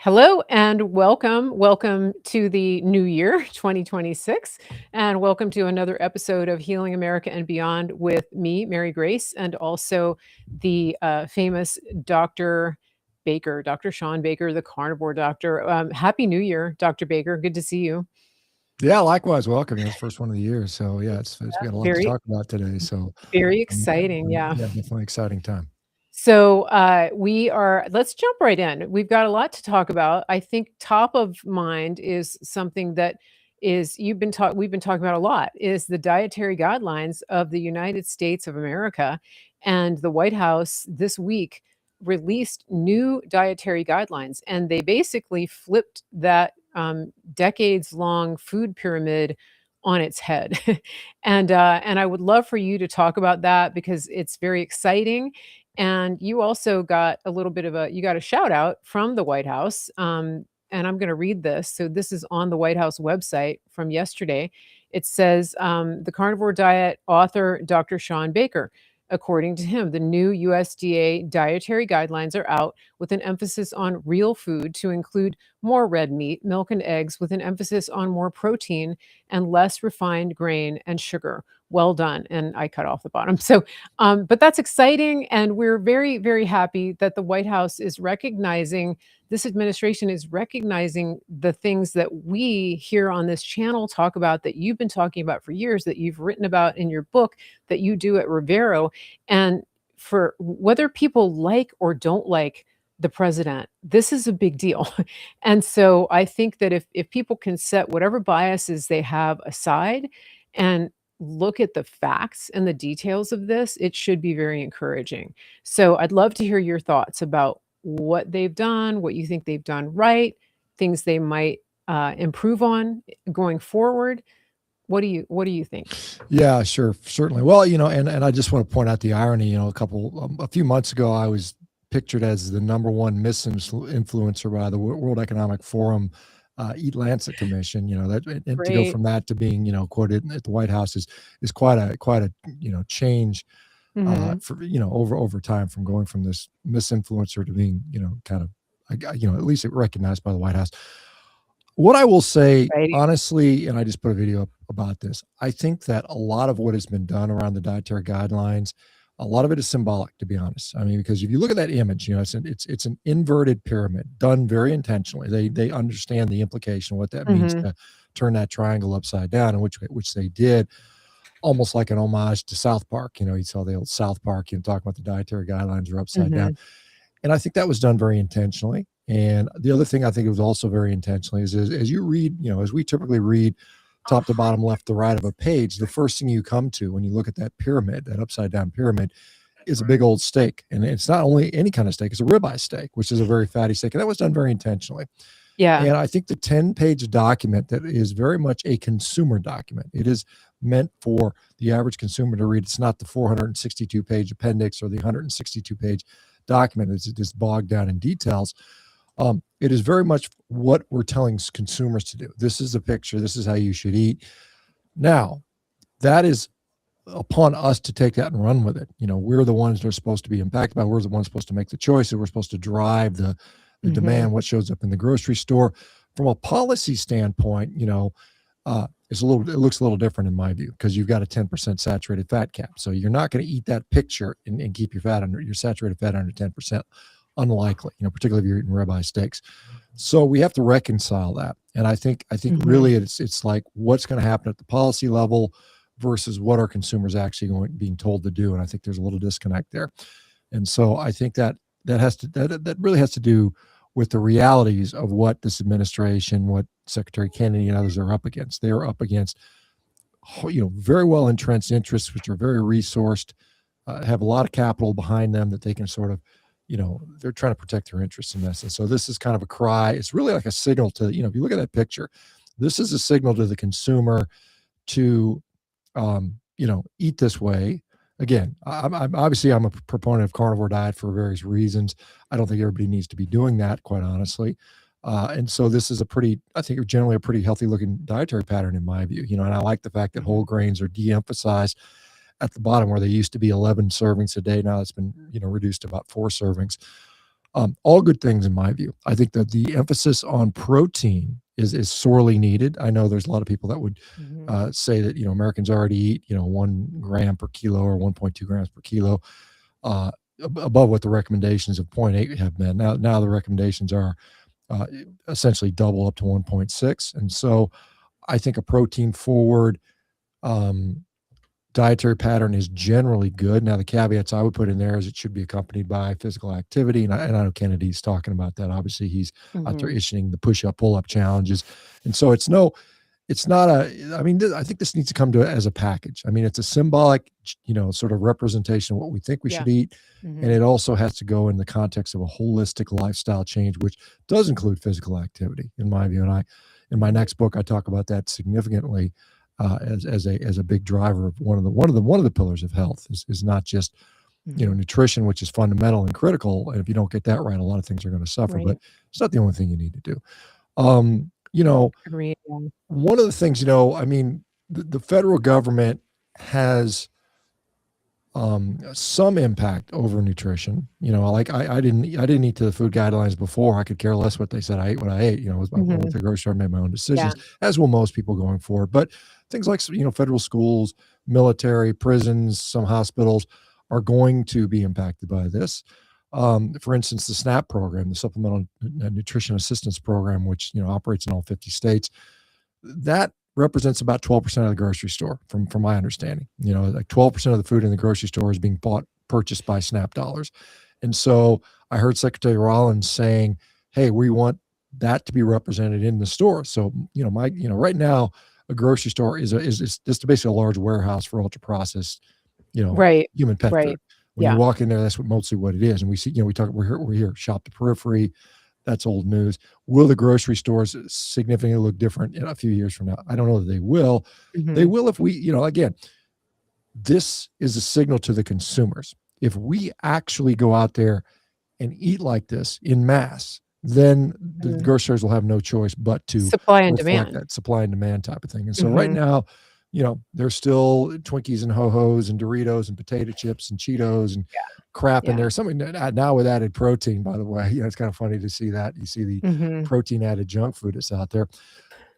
Hello and welcome. Welcome to the new year, 2026, and welcome to another episode of Healing America and Beyond with me, Mary Grace, and also the famous Dr. Baker, Dr. Shawn Baker, the carnivore doctor. Happy New Year, Dr. Baker. Good to see you. Yeah, likewise. Welcome. Yeah, it's first one of the year. So yeah, it's we got a lot to Very, talk about today. So very exciting. Yeah. yeah, definitely exciting time. So let's jump right in. We've got a lot to talk about. I think top of mind is something that is we've been talking about a lot is the dietary guidelines of the United States of America. And the White House this week released new dietary guidelines, and they basically flipped that decades long food pyramid on its head. And I would love for you to talk about that because it's very exciting, and you also got a little bit of a you got a shout out from the White House. And I'm going to read this. So this is on the White House website from yesterday. It says the carnivore diet author, Dr. Shawn Baker. According to him, the new USDA dietary guidelines are out with an emphasis on real food to include more red meat, milk, and eggs, with an emphasis on more protein and less refined grain and sugar. Well done. And I cut off the bottom. But that's exciting. And we're very, very happy that the White House is recognizing, this administration is recognizing the things that we here on this channel talk about, that you've been talking about for years, that you've written about in your book, that you do at Rivero. And for whether people like or don't like the president, this is a big deal. And so I think that if people can set whatever biases they have aside and look at the facts and the details of this, it should be very encouraging. So I'd love to hear your thoughts about what they've done, what you think they've done right, things they might improve on going forward. What do you think? Yeah, sure, certainly. Well, and I just want to point out the irony. A few months ago, I was pictured as the number one misinfluencer by the World Economic Forum. Eat Lancet Commission, and to go Great. from that to being, quoted at the White House is quite a change Hmm. for over time, from going from this misinfluencer to being kind of at least recognized by the White House. What I will say Right. honestly, and I just put a video up about this, I think that a lot of what has been done around the dietary guidelines, a lot of it is symbolic, to be honest. I mean, because if you look at that image, it's an inverted pyramid done very intentionally. They understand the implication, what that means Hmm. to turn that triangle upside down, and which they did, almost like an homage to South Park. You saw the old South Park, talking about the dietary guidelines are upside down. Hmm. And I think that was done very intentionally. And the other thing I think it was also very intentionally is as you read, as we typically read top to bottom, left to right of a page, the first thing you come to when you look at that pyramid, that upside down pyramid, is a big old steak. And it's not only any kind of steak, it's a ribeye steak, which is a very fatty steak. And that was done very intentionally. Yeah. And I think the 10-page document, that is very much a consumer document. It is meant for the average consumer to read. It's not the 462-page appendix or the 162-page document. It's just bogged down in details. It is very much what we're telling consumers to do. This is a picture. This is how you should eat. Now, that is upon us to take that and run with it. We're the ones that are supposed to be impacted by. We're the ones supposed to make the choices. We're supposed to drive the Hmm. demand, what shows up in the grocery store. From a policy standpoint, it looks a little different in my view, because you've got a 10% saturated fat cap. So you're not going to eat that picture and keep your saturated fat under 10%. Unlikely, particularly if you're eating ribeye steaks. So we have to reconcile that. And I think Hmm. really it's like, what's going to happen at the policy level versus what are consumers actually being told to do. And I think there's a little disconnect there. And so I think that really has to do with the realities of what this administration, what Secretary Kennedy and others are up against. They are up against, very well entrenched interests, which are very resourced, have a lot of capital behind them that they can sort of, they're trying to protect their interests in this. And so this is kind of a cry. It's really like a signal to, if you look at that picture, this is a signal to the consumer to, eat this way. Again, I'm a proponent of carnivore diet for various reasons. I don't think everybody needs to be doing that, quite honestly. And so this is I think generally a pretty healthy looking dietary pattern in my view, and I like the fact that whole grains are de-emphasized at the bottom, where they used to be 11 servings a day. Now it's been, reduced to about 4 servings. All good things in my view. I think that the emphasis on protein is sorely needed. I know there's a lot of people that would Mhm. say that Americans already eat 1 gram per kilo or 1.2 grams per kilo, uh, above what the recommendations of point 0.8 have been. Now the recommendations are uh, essentially double up to 1.6, and so I think a protein forward um, dietary pattern is generally good. Now, the caveats I would put in there is it should be accompanied by physical activity. And I know Kennedy's talking about that. Obviously, he's out there Mhm. issuing the push up, pull up challenges. And so it's not I mean, I think this needs to come to it as a package. I mean, it's a symbolic, sort of representation of what we think we Yeah. should eat. And Mhm. it also has to go in the context of a holistic lifestyle change, which does include physical activity, in my view. And in my Mhm. next book, I talk about that significantly as a big driver of one of the pillars of health is not just Mhm. nutrition, which is fundamental and critical. And if you don't get that right, a lot of things are going to suffer. But Right. it's not the only thing you need to do. Um, you know, Agreed. Yeah. one of the things, I mean, the federal government has some impact over nutrition. Like I didn't eat to the food guidelines before. I could care less what they said. I ate what I ate. I went to Mhm. the grocery store, made my own Yeah. decisions, as will most people going forward. But things like federal schools, military, prisons, some hospitals are going to be impacted by this. For instance, the SNAP program, the Supplemental Nutrition Assistance Program, which operates in all 50 states, that represents about 12% of the grocery store from my understanding. Like 12% of the food in the grocery store is being purchased by SNAP dollars. And so I heard Secretary Rollins saying, hey, we want that to be represented in the store. So, right now a grocery store is just basically a large warehouse for ultra processed, Right. human pet food. Right. When you Yeah. walk in there, that's mostly what it is. And we see, we're here, shop the periphery. That's old news. Will the grocery stores significantly look different in a few years from now? I don't know that they will. They Mhm. will if we, again, this is a signal to the consumers. If we actually go out there and eat like this in mass, then the Mhm. grocery stores will have no choice but to Supply and reflect demand. that supply and demand type of thing. And so right Mhm. now, there's still Twinkies and Ho-Hos and Doritos and potato chips and Cheetos and crap in Yeah. there. Something that now with added protein, by the way. It's kind of funny to see that. You see the Mhm. protein added junk food that's out there.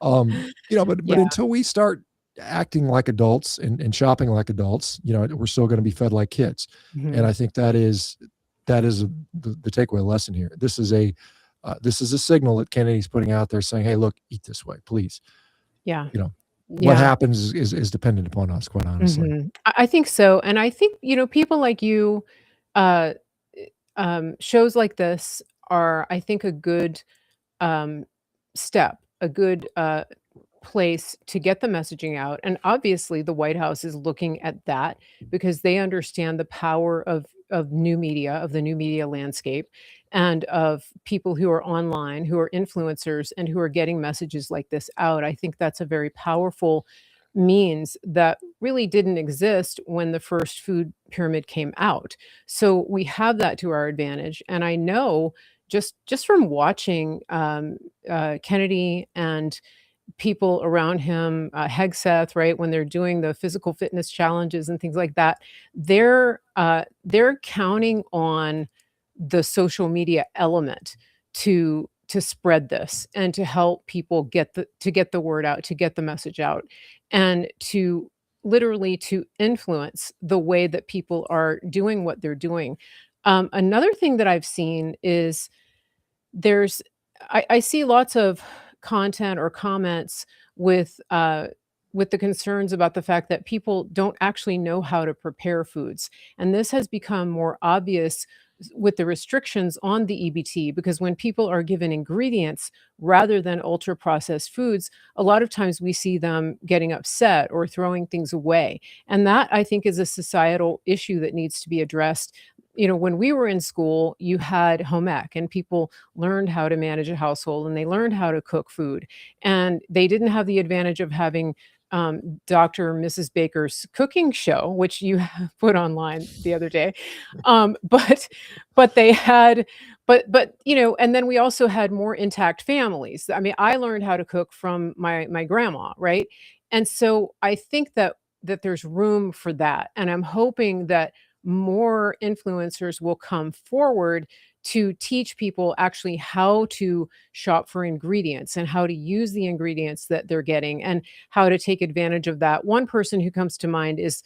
But Yeah. until we start acting like adults and shopping like adults, we're still going to be fed like kids. And Mhm. I think the takeaway lesson here. This is a signal that Kennedy's putting out there saying, hey, look, eat this way, please. Yeah. What Yeah. happens is dependent upon us, quite honestly. Mhm. I think so, and I think, people like you, uh, shows like this are, I think, a good, um, step, a good, place to get the messaging out, and obviously the White House is looking at that because they understand the power of new media, of the new media landscape, and of people who are online, who are influencers, and who are getting messages like this out. I think that's a very powerful means that really didn't exist when the first food pyramid came out. So we have that to our advantage, and I know just from watching Kennedy and people around him, Hegseth, right, when they're doing the physical fitness challenges and things like that, they're counting on the social media element to spread this and to help people get the word out, to get the message out, and to literally to influence the way that people are doing what they're doing. Another thing that I've seen is there's I see lots of content or comments with the concerns about the fact that people don't actually know how to prepare foods. And this has become more obvious with the restrictions on the EBT because when people are given ingredients rather than ultra processed foods, a lot of times we see them getting upset or throwing things away. And that I think is a societal issue that needs to be addressed. When we were in school, you had home ec and people learned how to manage a household and they learned how to cook food. And they didn't have the advantage of having Dr. and Mrs. Baker's cooking show, which you put online the other day. But they had, and then we also had more intact families. I mean, I learned how to cook from my grandma, right? And so I think that there's room for that. And I'm hoping that more influencers will come forward to teach people actually how to shop for ingredients and how to use the ingredients that they're getting and how to take advantage of that. One person who comes to mind is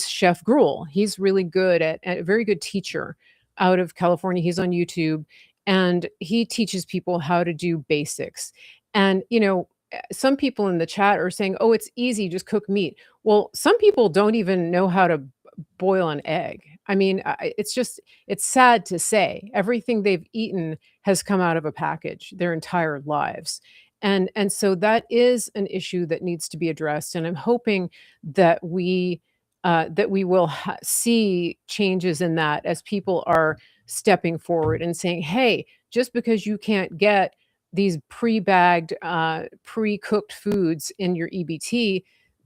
Chef Gruel. He's really good at a very good teacher out of California. He's on YouTube and he teaches people how to do basics. And some people in the chat are saying, "Oh, it's easy, just cook meat." Well, some people don't even know how to boil an egg. I mean, it's sad to say. Everything they've eaten has come out of a package their entire lives. And so that is an issue that needs to be addressed, and I'm hoping that we will see changes in that as people are stepping forward and saying, "Hey, just because you can't get these pre-bagged, pre-cooked foods in your EBT,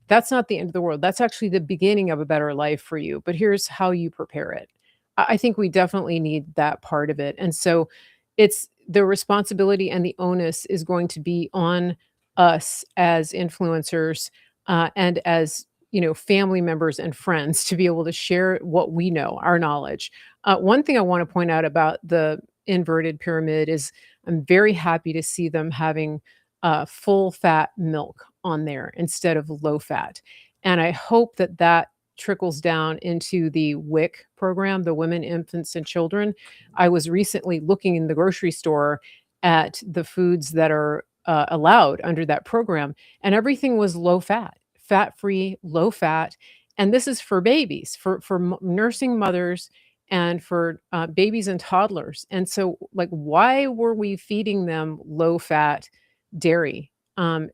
that's not the end of the world. That's actually the beginning of a better life for you, but here's how you prepare it." I think we definitely need that part of it, and so it's the responsibility and the onus is going to be on us as influencers, and as, family members and friends to be able to share what we know, our knowledge. One thing I wanna point out about the inverted pyramid is I'm very happy to see them having, full fat milk on there instead of low fat, and I hope that that trickles down into the WIC program, the Women, Infants, and Children. I was recently looking in the grocery store at the foods that are, allowed under that program, and everything was low fat, fat-free, low fat, and this is for babies, for nursing mothers and for, babies and toddlers, and so, like, why were we feeding them low-fat dairy?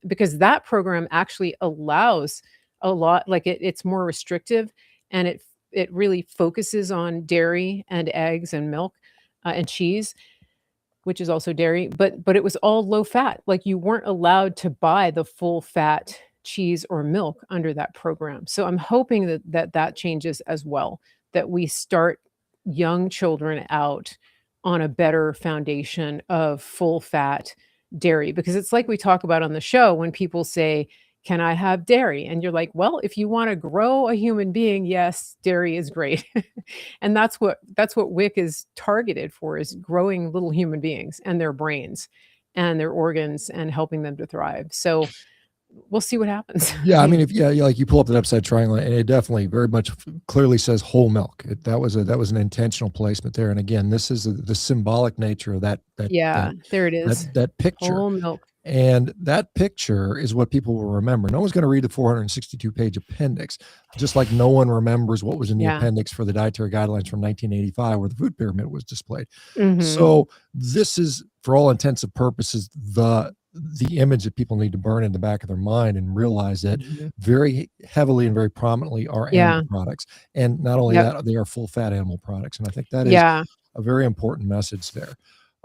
Because that program actually allows a lot, like, it's more restrictive, and it really focuses on dairy and eggs and milk, and cheese, which is also dairy, but it was all low fat. Like, you weren't allowed to buy the full fat cheese or milk under that program. So I'm hoping that changes as well, that we start young children out on a better foundation of full fat dairy, because it's like we talk about on the show when people say, "Can I have dairy?" And you're like, "Well, if you wanna grow a human being, yes, dairy is great." And that's what WIC is targeted for, is growing little human beings and their brains and their organs and helping them to thrive. So, we'll see what happens. Yeah, I mean, if yeah, like you pull up that upside triangle, and it definitely very much clearly says whole milk. That was an intentional placement there. And again, this is the symbolic nature of Yeah, there it is. that picture. Whole milk. And that picture is what people will remember. No one's going to read the 462-page appendix, just like no one remembers what was in the Yeah. appendix for the dietary guidelines from 1985, where the food pyramid was displayed. Mhm. So this is, for all intents and purposes, the image that people need to burn in the back of their mind and realize that Mhm. very heavily and very prominently are animal Yeah. products. And not only Yep. that, they are full fat animal products. And I think that is Yeah. a very important message there.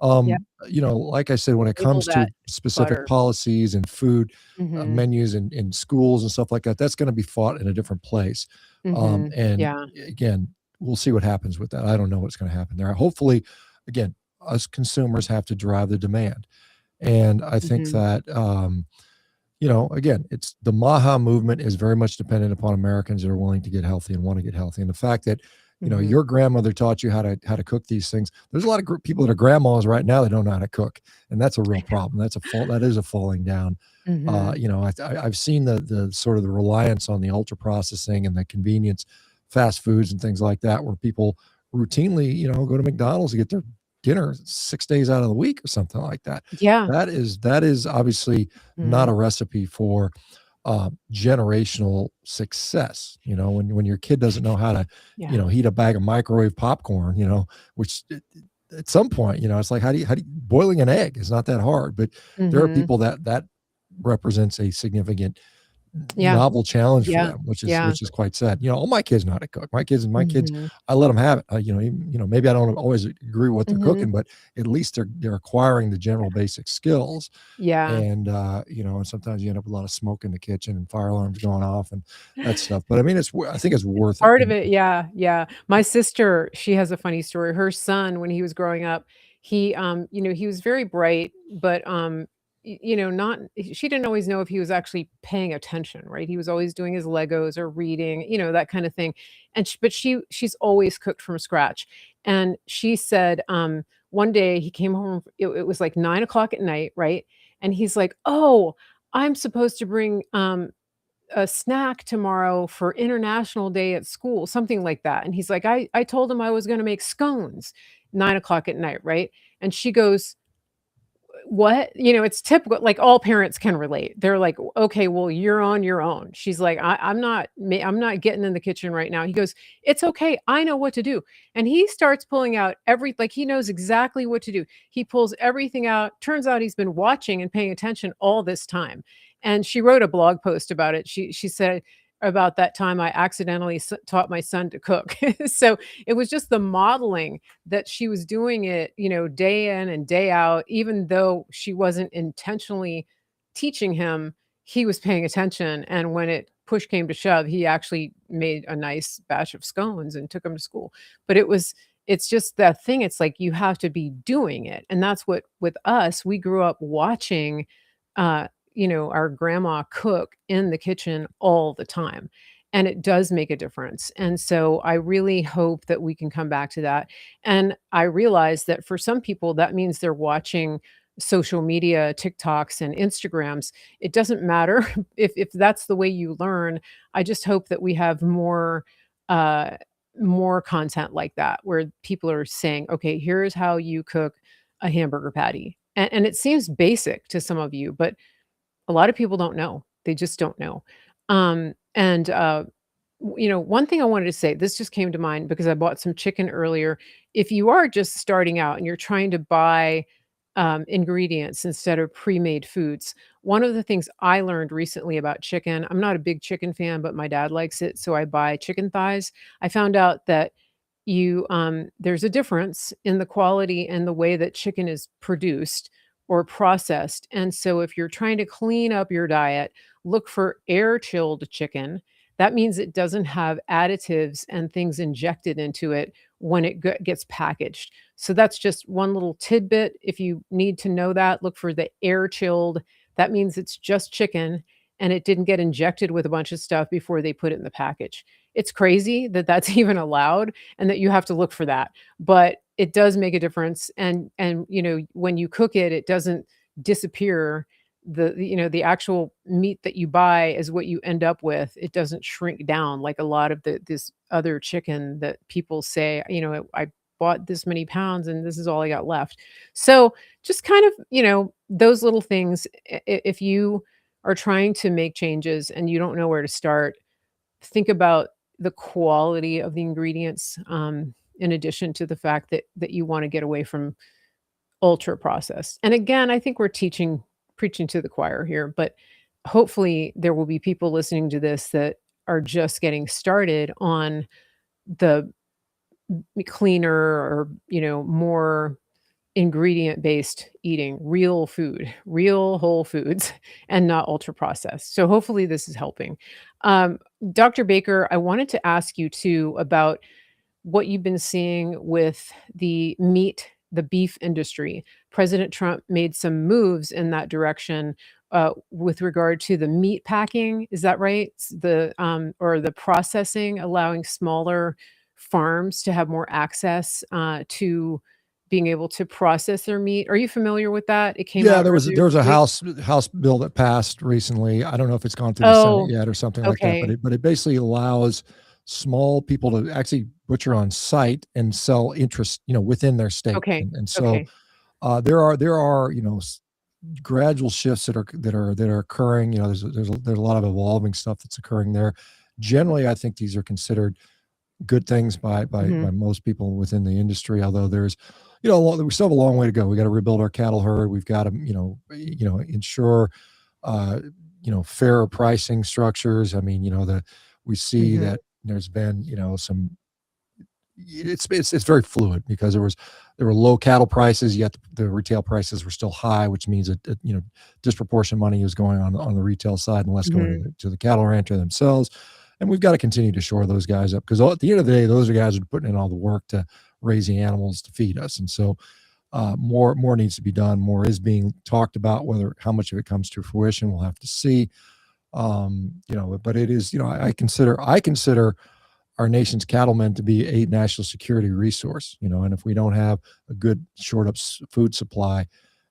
Yep. Like I said, when it Label comes to that specific butter. policies and food Mhm. menus in schools and stuff like that, that's going to be fought in a different place. Mhm. And Yeah. again, we'll see what happens with that. I don't know what's going to happen there. Hopefully, again, us consumers have to drive the demand. And I think Mhm. that, again, it's the Maha movement is very much dependent upon Americans that are willing to get healthy and want to get healthy. And the fact that, Mhm. your grandmother taught you how to cook these things. There's a lot of people that are grandmas right now that don't know how to cook, and that's a real problem. That's a fault. That is a falling down. Mhm. I've seen the sort of the reliance on the ultra processing and the convenience, fast foods and things like that, where people routinely, go to McDonald's to get their dinner 6 days out of the week or something like that. Yeah. That is obviously not Mhm. a recipe for generational success. When your kid doesn't know how to, Yeah. heat a bag of microwave popcorn, which at some point, it's like, how do you boiling an egg is not that hard, but there are Mhm. people that represents a significant Yeah. novel challenge for Yeah. them, which is Yeah. which is quite sad. All my kids know how to cook. My kids, Mhm. I let them have it. Maybe I don't always agree with what they're Mhm. cooking, but at least they're acquiring the general basic skills. Yeah. And and sometimes you end up with a lot of smoke in the kitchen and fire alarms going off and that stuff. But I mean, I think it's It's worth it. part of And it, yeah, yeah. My sister, she has a funny story. Her son, when he was growing up, he was very bright, but, not she didn't always know if he was actually paying attention, right? He was always doing his Legos or reading, that kind of thing. And she's always cooked from scratch. And she said, one day he came home, it was like 9 o'clock at night, right? And he's like, "Oh, I'm supposed to bring, a snack tomorrow for International Day at school," something like that, and he's like, I told him I was gonna make scones." 9 o'clock at night, right? And she goes, "What?" You know, it's typical, like, all parents can relate. They're like, "Okay, well, you're on your own." She's like, I'm not getting in the kitchen right now." He goes, "It's okay, I know what to do." And he starts pulling out he knows exactly what to do. He pulls everything out. Turns out he's been watching and paying attention all this time. And she wrote a blog post about it. She said, "About that time I accidentally taught my son to cook." So, it was just the modeling that she was doing it, day in and day out, even though she wasn't intentionally teaching him, he was paying attention. And when it push came to shove, he actually made a nice batch of scones and took them to school. But it's just that thing. It's like you have to be doing it. And that's what with us, we grew up watching our grandma cook in the kitchen all the time. And it does make a difference. And so I really hope that we can come back to that. And I realize that for some people, that means they're watching social media, TikToks and Instagrams. It doesn't matter if that's the way you learn. I just hope that we have uh, more content like that where people are saying, okay, here's how you cook a hamburger patty. And it seems basic to some of you, but a lot of people don't know. They just don't know. And one thing I wanted to say, this just came to mind because I bought some chicken earlier. If you are just starting out and you're trying to buy ingredients instead of pre-made foods, one of the things I learned recently about chicken, I'm not a big chicken fan, but my dad likes it, so I buy chicken thighs. I found out that there's a difference in the quality and the way that chicken is produced or processed. And so if you're trying to clean up your diet, look for air chilled chicken. That means it doesn't have additives and things injected into it when it gets packaged. So that's just one little tidbit. If you need to know that, look for the air chilled. That means it's just chicken and it didn't get injected with a bunch of stuff before they put it in the package. It's crazy that that's even allowed and that you have to look for that. But it does make a difference. And when you cook it, it doesn't disappear. The actual meat that you buy is what you end up with. It doesn't shrink down like a lot of this other chicken that people say, I bought this many pounds and this is all I got left. So just kind of, those little things, if you are trying to make changes and you don't know where to start, think about the quality of the ingredients, in addition to the fact that you wanna get away from ultra processed. And again, I think we're preaching to the choir here, but hopefully there will be people listening to this that are just getting started on the cleaner or, more ingredient-based eating, real food, real whole foods, and not ultra processed. So hopefully this is helping. Um, Dr. Baker, I wanted to ask you too about what you've been seeing with the beef industry. President Trump made some moves in that direction with regard to the meat packing. Is that right? Or the processing, allowing smaller farms to have more access to being able to process their meat. Are you familiar with that? It came Yeah, out there earlier was this a week. House bill that passed recently. I don't know if it's gone through the Senate Oh, yet or something like that, okay. but it basically allows small people to actually butcher on site and sell interest, within their state. Okay. And so Okay. there are gradual shifts that are occurring. There's a lot of evolving stuff that's occurring there. Generally, I think these are considered good things by Mhm. most people within the industry. Although there's, we still have a long way to go. We got to rebuild our cattle herd. We've got to, ensure, uh, fairer pricing structures. I mean, that we see Mhm. that there's been, some. It's very fluid because there were low cattle prices, yet the retail prices were still high, which means that disproportionate money is going on the retail side and less going Mhm. to the cattle rancher themselves. And we've got to continue to shore those guys up because at the end of the day, those are guys who are putting in all the work to raising animals to feed us. And so more needs to be done. More is being talked about. Whether how much of it comes to fruition, we'll have to see. But it is, I consider our nation's cattlemen to be a national security resource, and if we don't have a good shored up food supply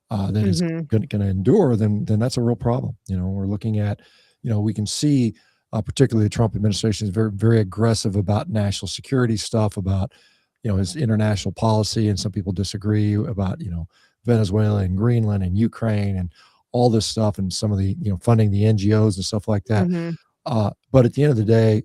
that is Mhm. going to endure, then that's a real problem. We're looking at, we can see, particularly the Trump administration is very, very aggressive about national security stuff, about, his international policy. And some people disagree about, Venezuela and Greenland and Ukraine and all this stuff, and some of the, funding the NGOs and stuff like that. Mhm. But at the end of the day,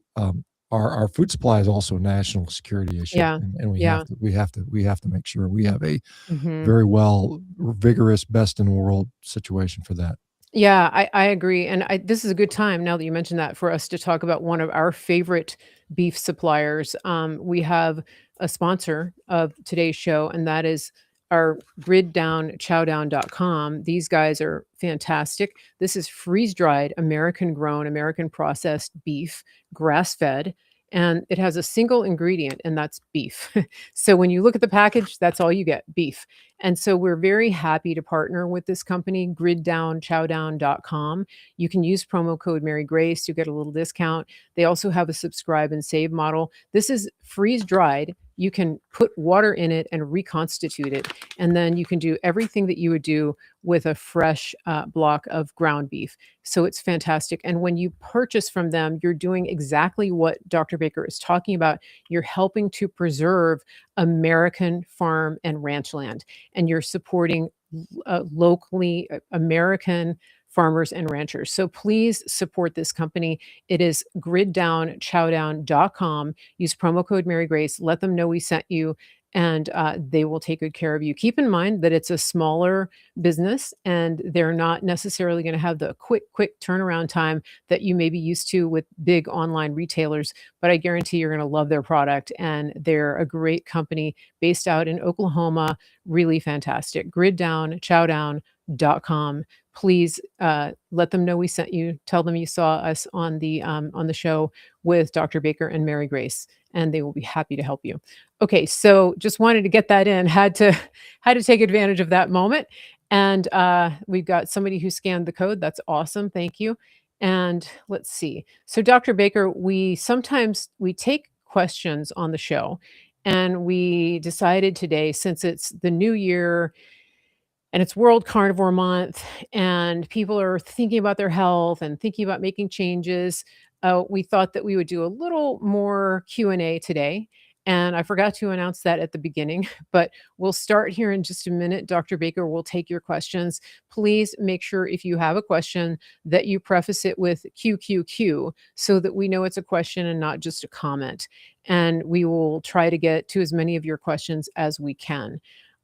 our food supply is also a national security issue, Yeah. and Yeah. we have to make sure we have a Mhm. very well vigorous, best in the world situation for that. Yeah, I agree, and this is a good time now that you mentioned that for us to talk about one of our favorite beef suppliers. We have a sponsor of today's show, and that is our griddownchowdown.com. These guys are fantastic. This is freeze-dried, American-grown, American-processed beef, grass-fed, and it has a single ingredient, and that's beef. So when you look at the package, that's all you get, beef. And so we're very happy to partner with this company, griddownchowdown.com. You can use promo code Mary Grace to get a little discount. They also have a subscribe and save model. This is freeze dried. You can put water in it and reconstitute it. And then you can do everything that you would do with a fresh block of ground beef. So it's fantastic. And when you purchase from them, you're doing exactly what Dr. Baker is talking about. You're helping to preserve American farm and ranch land, and you're supporting locally American farmers and ranchers. So please support this company. It is griddownchowdown.com. Use promo code Mary Grace. Let them know we sent you, and they will take good care of you. Keep in mind that it's a smaller business, and they're not necessarily going to have the quick turnaround time that you may be used to with big online retailers. But I guarantee you're going to love their product, and they're a great company based out in Oklahoma. Really fantastic. Griddownchowdown.com. Please let them know we sent you. Tell them you saw us on the show with Dr. Baker and Mary Grace, and they will be happy to help you. Okay, so just wanted to get that in. Had to take advantage of that moment, and we've got somebody who scanned the code. That's awesome. Thank you. And let's see. So, Dr. Baker, we take questions on the show, and we decided today, since it's the new year and it's World Carnivore Month, and people are thinking about their health and thinking about making changes. We thought that we would do a little more Q&A today, and I forgot to announce that at the beginning, but we'll start here in just a minute. Dr. Baker will take your questions. Please make sure if you have a question that you preface it with QQQ so that we know it's a question and not just a comment. And we will try to get to as many of your questions as we can.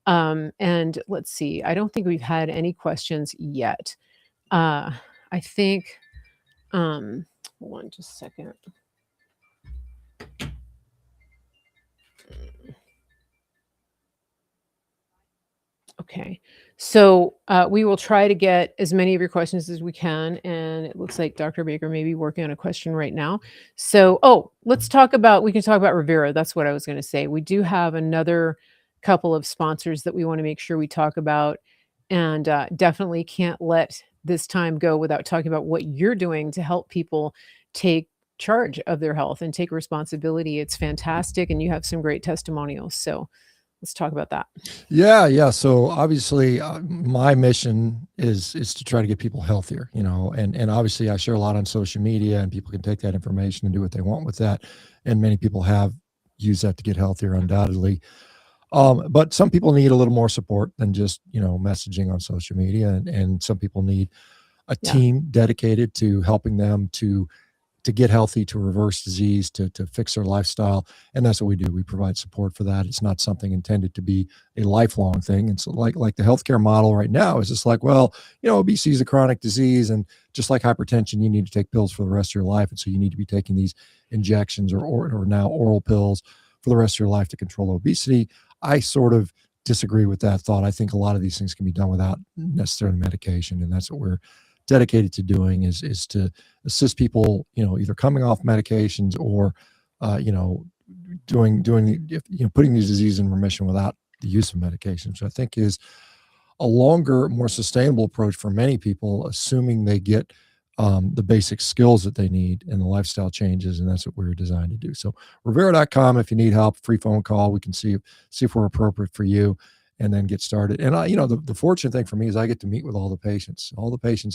And let's see, I don't think we've had any questions yet. I think, hold on just a second. Okay. So we will try to get as many of your questions as we can. And it looks like Dr. Baker may be working on a question right now. So, we can talk about Rivera. That's what I was going to say. We do have another couple of sponsors that we want to make sure we talk about, and definitely can't let this time go without talking about what you're doing to help people take charge of their health and take responsibility. It's fantastic. And you have some great testimonials. So let's talk about that. Yeah. So obviously, my mission is to try to get people healthier, and obviously I share a lot on social media, and people can take that information and do what they want with that. And many people have used that to get healthier, undoubtedly. But some people need a little more support than just, messaging on social media, and some people need a Yeah. team dedicated to helping them to get healthy, to reverse disease, to fix their lifestyle. And that's what we do. We provide support for that. It's not something intended to be a lifelong thing. And so like the healthcare model right now is just like, well, obesity is a chronic disease. And just like hypertension, you need to take pills for the rest of your life. And so you need to be taking these injections or now oral pills for the rest of your life to control obesity. I sort of disagree with that thought. I think a lot of these things can be done without necessarily medication. And that's what we're dedicated to doing, is to assist people, either coming off medications or, putting these diseases in remission without the use of medication, which I think is a longer, more sustainable approach for many people, assuming they get the basic skills that they need and the lifestyle changes. And that's what we're designed to do. So Revera.com, if you need help, free phone call, we can see if we're appropriate for you, and then get started. And the fortunate thing for me is I get to meet with all the patients.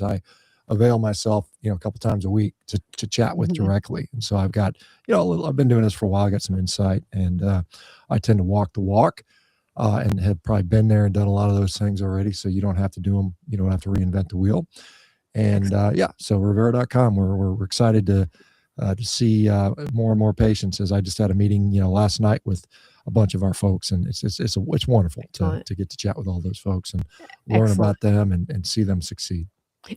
I avail myself, a couple times a week to chat with directly. And so I've got, I've been doing this for a while. I got some insight, and I tend to walk the walk, and have probably been there and done a lot of those things already. So you don't have to do them. You don't have to reinvent the wheel. And so Revera.com, we're excited to see more and more patients. As I just had a meeting, last night with a bunch of our folks, and it's wonderful to get to chat with all those folks and learn about them and see them succeed.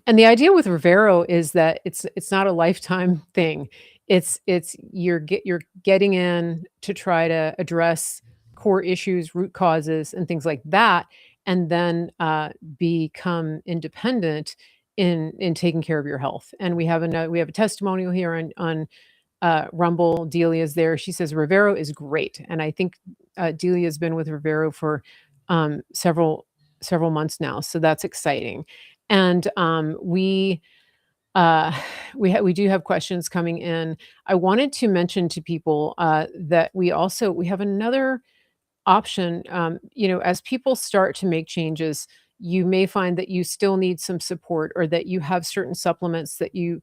And the idea with Revero is that it's not a lifetime thing. It's you're getting in to try to address core issues, root causes, and things like that, and then become independent in taking care of your health. And we have a testimonial here on Rumble. Delia's there. She says Revero is great, and I think Delia's been with Revero for several months now, so that's exciting. And we do have questions coming in. I wanted to mention to people that we have another option. As people start to make changes, you may find that you still need some support, or that you have certain supplements that you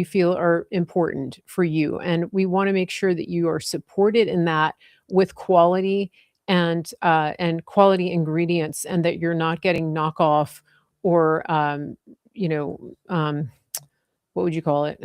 feel are important for you. And we want to make sure that you are supported in that with quality and quality ingredients, and that you're not getting knockoff or what would you call it?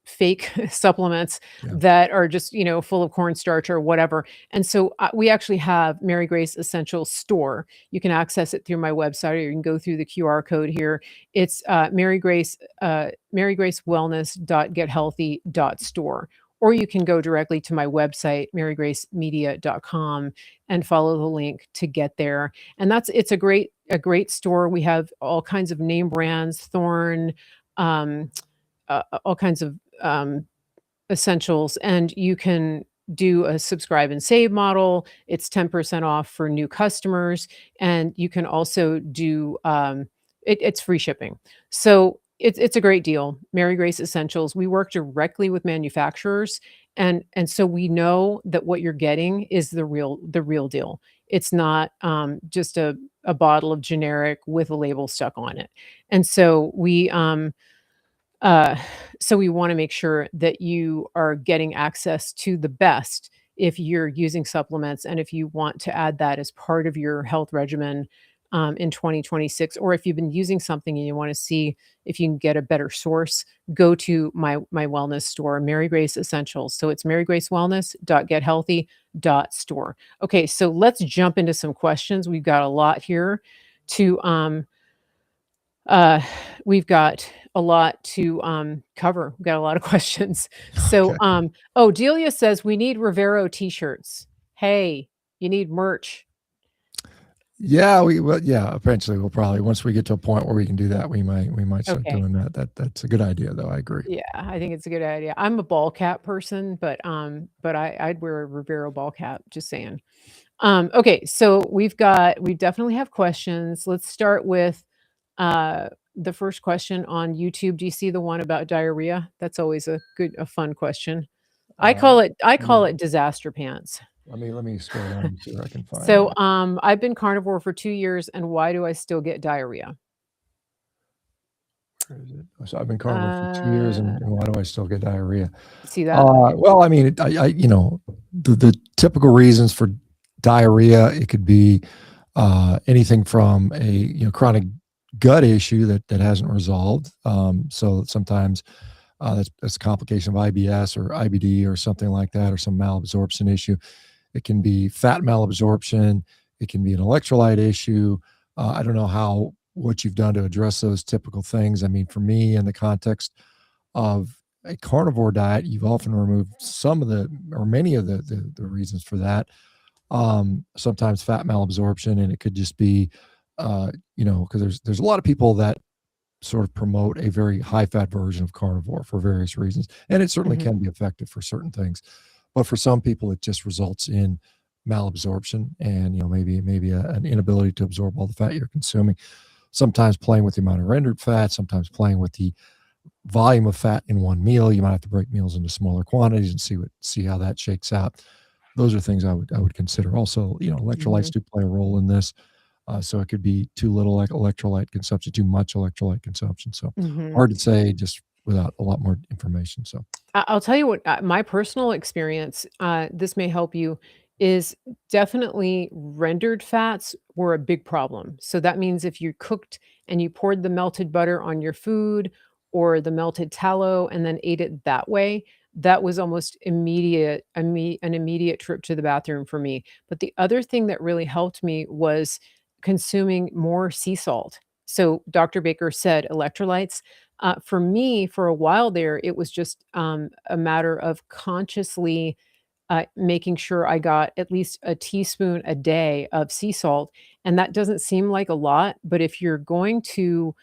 Fake supplements that are just, full of cornstarch or whatever. And so we actually have Mary Grace Essential Store. You can access it through my website, or you can go through the QR code here. It's maryggracewellness.gethealthy.store. Or you can go directly to my website, marygracemedia.com, and follow the link to get there. And it's a great store. We have all kinds of name brands, Thorne, all kinds of essentials, and you can do a subscribe and save model. It's 10% off for new customers, and you can also do it's free shipping. So it's a great deal. Mary Grace Essentials. We work directly with manufacturers, and so we know that what you're getting is the real deal. It's not just a bottle of generic with a label stuck on it. And so we want to make sure that you are getting access to the best if you're using supplements, and if you want to add that as part of your health regimen in 2026, or if you've been using something and you want to see if you can get a better source, go to my wellness store, Mary Grace Essentials. So it's marygracewellness.gethealthy.store. Okay, so let's jump into some questions. We've got a lot here to we've got a lot to cover. We've got a lot of questions. So Delia says we need Revero t-shirts. Hey, you need merch. Yeah, eventually we'll probably, once we get to a point where we can do that, we might start doing that. That's a good idea, though. I agree. Yeah, I think it's a good idea. I'm a ball cap person, but I'd wear a Revero ball cap, just saying. Okay, so we definitely have questions. Let's start with the first question on YouTube. Do you see the one about diarrhea? That's always a fun question. I call it disaster pants. Let me scroll down and see where I can find. So I've been carnivore for 2 years, and why do I still get diarrhea? Where is it? So I've been carnivore for 2 years, and why do I still get diarrhea? See that? Well, I mean, the typical reasons for diarrhea, it could be anything from a chronic gut issue that hasn't resolved. So sometimes that's a complication of IBS or IBD or something like that, or some malabsorption issue. It can be fat malabsorption. It can be an electrolyte issue. I don't know what you've done to address those typical things. I mean, for me, in the context of a carnivore diet, you've often removed some of many of the reasons for that. Sometimes fat malabsorption, and it could just be, because there's a lot of people that sort of promote a very high fat version of carnivore for various reasons. And it certainly can be effective for certain things. But for some people, it just results in malabsorption and, maybe an inability to absorb all the fat you're consuming. Sometimes playing with the amount of rendered fat, sometimes playing with the volume of fat in one meal. You might have to break meals into smaller quantities and see how that shakes out. Those are things I would consider. Also, electrolytes Mhm. do play a role in this. So it could be too little like electrolyte consumption, too much electrolyte consumption. So Mhm. hard to say just without a lot more information. So I'll tell you what, my personal experience, this may help you, is definitely rendered fats were a big problem. So that means if you cooked and you poured the melted butter on your food or the melted tallow and then ate it that way, that was almost an immediate trip to the bathroom for me. But the other thing that really helped me was consuming more sea salt. So Dr. Baker said electrolytes. For me, for a while there, it was just a matter of consciously making sure I got at least a teaspoon a day of sea salt, and that doesn't seem like a lot, but if you're going to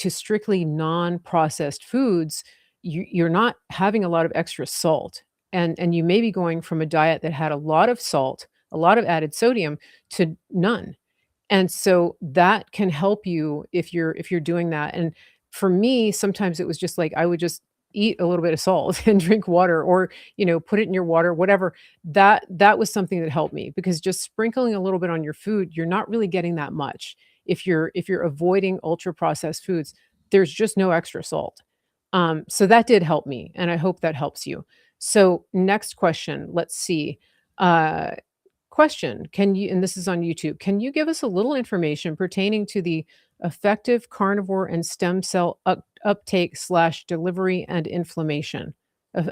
strictly non-processed foods, you're not having a lot of extra salt, and you may be going from a diet that had a lot of salt, a lot of added sodium, to none. And so that can help you if you're doing that, and for me, sometimes it was just like I would just eat a little bit of salt and drink water or, put it in your water, whatever. That was something that helped me because just sprinkling a little bit on your food, you're not really getting that much. If you're avoiding ultra processed foods, there's just no extra salt. So that did help me, and I hope that helps you. So next question, let's see. Uh Question, can you and this is on YouTube, can you give us a little information pertaining to the effective carnivore and stem cell uptake slash delivery and inflammation?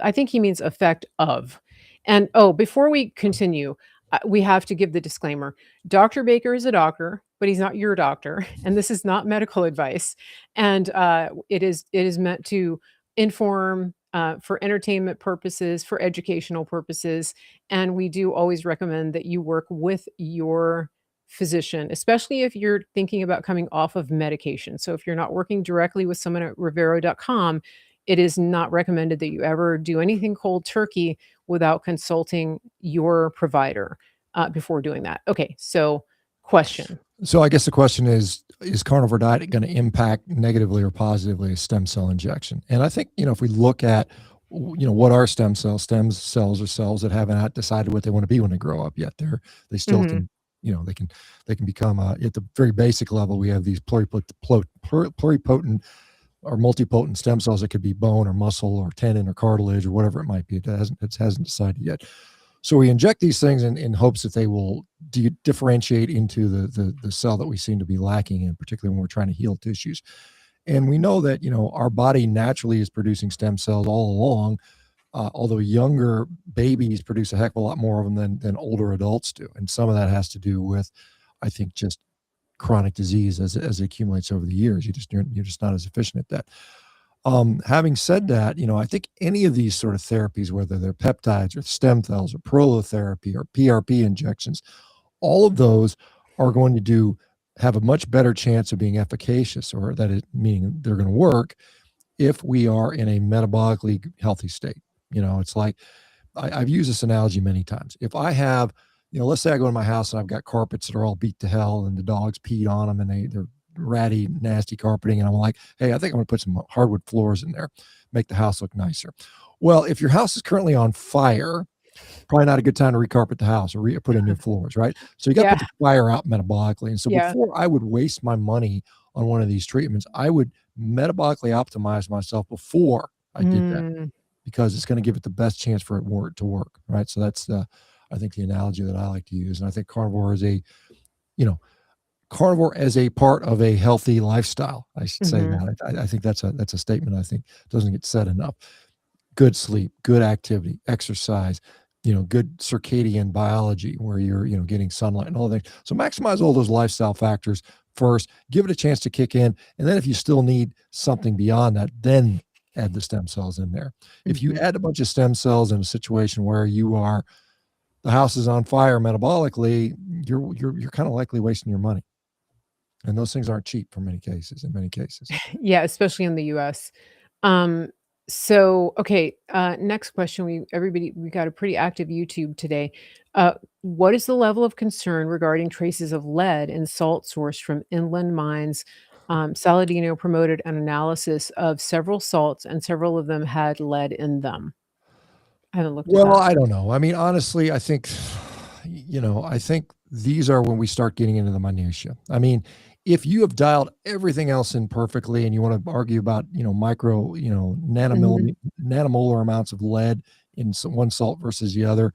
I think he means effect of. And oh, before we continue, we have to give the disclaimer. Dr. Baker is a doctor, but he's not your doctor, and this is not medical advice. And it is meant to inform for entertainment purposes, for educational purposes, and we do always recommend that you work with your physician, especially if you're thinking about coming off of medication. So if you're not working directly with someone at Rivero.com, it is not recommended that you ever do anything cold turkey without consulting your provider before doing that. Okay, so question. So I guess the question is carnivore diet going to impact negatively or positively a stem cell injection? And I think, if we look at, what are stem cells? Stem cells are cells that haven't decided what they want to be when they grow up yet. They still Hmm. can, they can become, at the very basic level, we have these pluripotent or multipotent stem cells that could be bone or muscle or tendon or cartilage or whatever it might be. It hasn't decided yet. So we inject these things in hopes that they will differentiate into the cell that we seem to be lacking in, particularly when we're trying to heal tissues. And we know that our body naturally is producing stem cells all along, although younger babies produce a heck of a lot more of them than older adults do. And some of that has to do with, I think, just chronic disease as it accumulates over the years. You're just not as efficient at that. Having said that, I think any of these sort of therapies, whether they're peptides or stem cells or prolotherapy or PRP injections, all of those are going to have a much better chance of being efficacious, or that it meaning they're going to work if we are in a metabolically healthy state. It's like I've used this analogy many times. If I have, let's say I go to my house and I've got carpets that are all beat to hell and the dogs peed on them and they're ratty, nasty carpeting. And I'm like, hey, I think I'm going to put some hardwood floors in there, make the house look nicer. Well, if your house is currently on fire, probably not a good time to recarpet the house or put in new floors, right? So you got to Yeah, put the fire out metabolically. And so yeah. before I would waste my money on one of these treatments, I would metabolically optimize myself before I did that, Mm, because it's going to give it the best chance for it to work, right? So that's I think the analogy that I like to use, and I think you know, carnivore as a part of a healthy lifestyle. I should say mhm, that. I think that's a statement I think doesn't get said enough. Good sleep, good activity, exercise, good circadian biology where you're, getting sunlight and all that. So maximize all those lifestyle factors first, give it a chance to kick in. And then if you still need something beyond that, then add the stem cells in there. If you mhm. add a bunch of stem cells in a situation where the house is on fire metabolically, you're kind of likely wasting your money. And those things aren't cheap in many cases. Yeah, especially in the US. Um, so, okay, next question. We got a pretty active YouTube today. What is the level of concern regarding traces of lead in salt sourced from inland mines Saladino promoted an analysis of several salts, and several of them had lead in them. I haven't looked at Well, that. I don't know. I mean, honestly, I think, I think these are when we start getting into the minutia. I mean, if you have dialed everything else in perfectly and you want to argue about, micro, Mhm. nanomolar amounts of lead in one salt versus the other,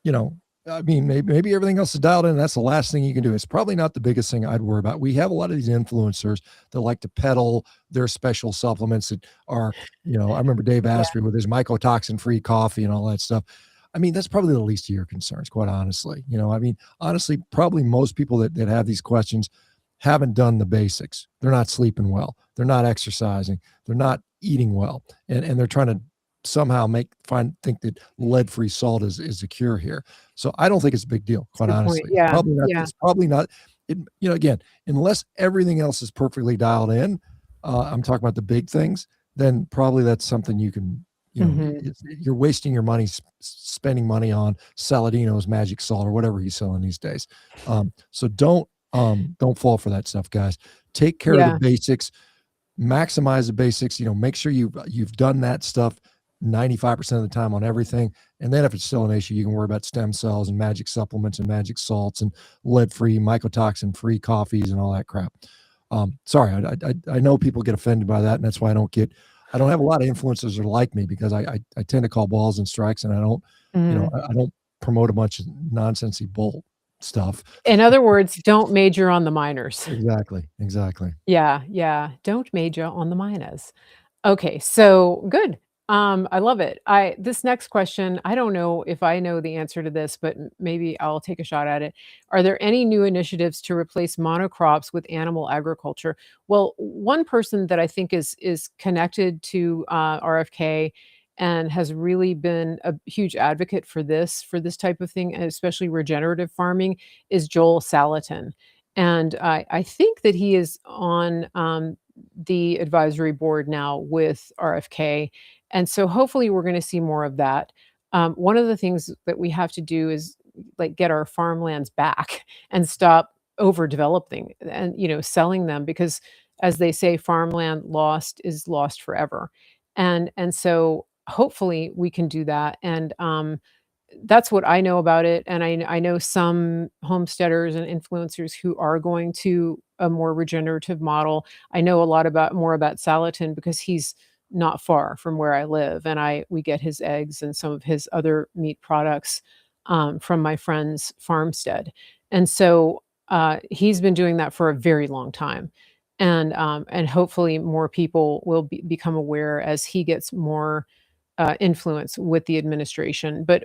you know, I mean, maybe everything else is dialed in. That's the last thing you can do. It's probably not the biggest thing I'd worry about. We have a lot of these influencers that like to peddle their special supplements that are, I remember Dave Yeah. Asprey with his mycotoxin-free coffee and all that stuff. I mean, that's probably the least of your concerns, quite honestly. I mean, honestly, probably most people that have these questions haven't done the basics. They're not sleeping well. They're not exercising. They're not eating well. And they're trying to somehow think that lead-free salt is a cure here. So I don't think it's a big deal, quite Good point. honestly. It's Yeah, probably not. yeah. It's probably not. Again, unless everything else is perfectly dialed in, I'm talking about the big things. Then probably that's something you can. Mhm. You're wasting your money spending money on Saladino's magic salt or whatever he's selling these days. So don't fall for that stuff, guys. Take care of the Yeah. basics, maximize the basics. Make sure you've done that stuff 95% of the time on everything. And then if it's still an issue, you can worry about stem cells and magic supplements and magic salts and lead-free, mycotoxin-free coffees and all that crap. Sorry, I know people get offended by that, and that's why I don't have a lot of influencers that are like me, because I tend to call balls and strikes, and I don't, Mhm. I don't promote a bunch of nonsensy bull stuff. In other words, don't major on the minors. Exactly. Yeah, yeah. Don't major on the minors. Okay, so good. I love it. I This next question, I don't know if I know the answer to this, but maybe I'll take a shot at it. Are there any new initiatives to replace monocrops with animal agriculture? Well, one person that I think is connected to RFK and has really been a huge advocate for this type of thing, and especially regenerative farming, is Joel Salatin. And I think that he is on the advisory board now with RFK. And so hopefully we're going to see more of that. One of the things that we have to do is like get our farmlands back and stop overdeveloping and selling them, because as they say, farmland lost is lost forever. And so hopefully we can do that. And that's what I know about it, and I know some homesteaders and influencers who are going to a more regenerative model. I know a lot about more about Salatin because he's not far from where I live, and we get his eggs and some of his other meat products, from my friend's farmstead. And so, he's been doing that for a very long time, and hopefully more people will become aware as he gets more influence with the administration. But,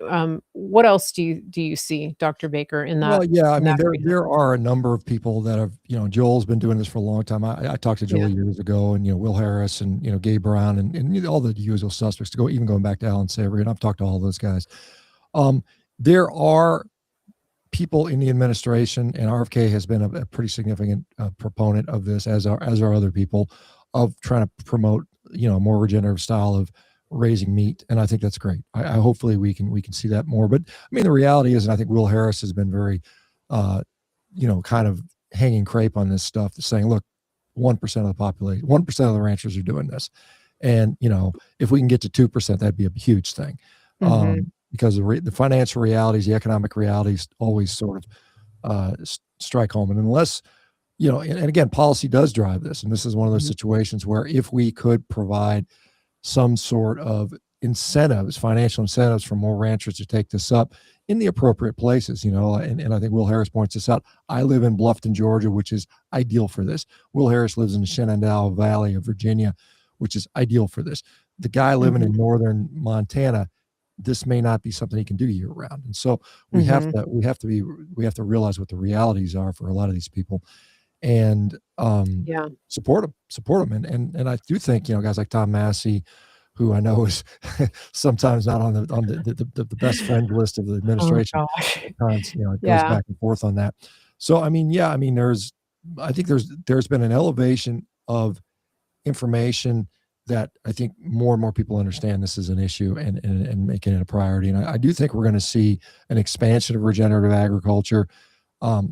what else do you see, Dr. Baker, Well, yeah, I in mean, that there arena? there are a number of people that have, Joel's been doing this for a long time. I talked to Yeah. Joel years ago, and Will Harris, and Gabe Brown, and all the usual suspects, to go even going back to Alan Savory, and I've talked to all those guys. Um, there are people in the administration, and RFK has been a pretty significant proponent of this, as are other people, of trying to promote a more regenerative style of raising meat, and I think that's great. I hopefully we can see that more. But I mean, the reality is, and I think Will Harris has been very, uh, kind of hanging crepe on this stuff, saying, look, 1% of the population, 1% of the ranchers are doing this, and if we can get to 2%, that'd be a huge thing. Mhm. Because the financial realities, the economic realities, always sort of strike home. And unless, and again, policy does drive this. And this is one of those Mhm. situations where if we could provide some sort of incentives, financial incentives, for more ranchers to take this up in the appropriate places, and I think Will Harris points this out. I live in Bluffton, Georgia, which is ideal for this. Will Harris lives in the Shenandoah Valley of Virginia, which is ideal for this. The guy living Mhm. in northern Montana, this may not be something he can do year round. And so Mhm. we have to realize what the realities are for a lot of these people, and Yeah. support them. And I do think, guys like Tom Massey, who I know is sometimes not on the best friend list of the Oh administration. gosh. At times, it goes Yeah. back and forth on that. So I mean, yeah, I mean, I think there's been an elevation of information that I think more and more people understand this is an issue, and making it a priority. And I do think we're going to see an expansion of regenerative agriculture.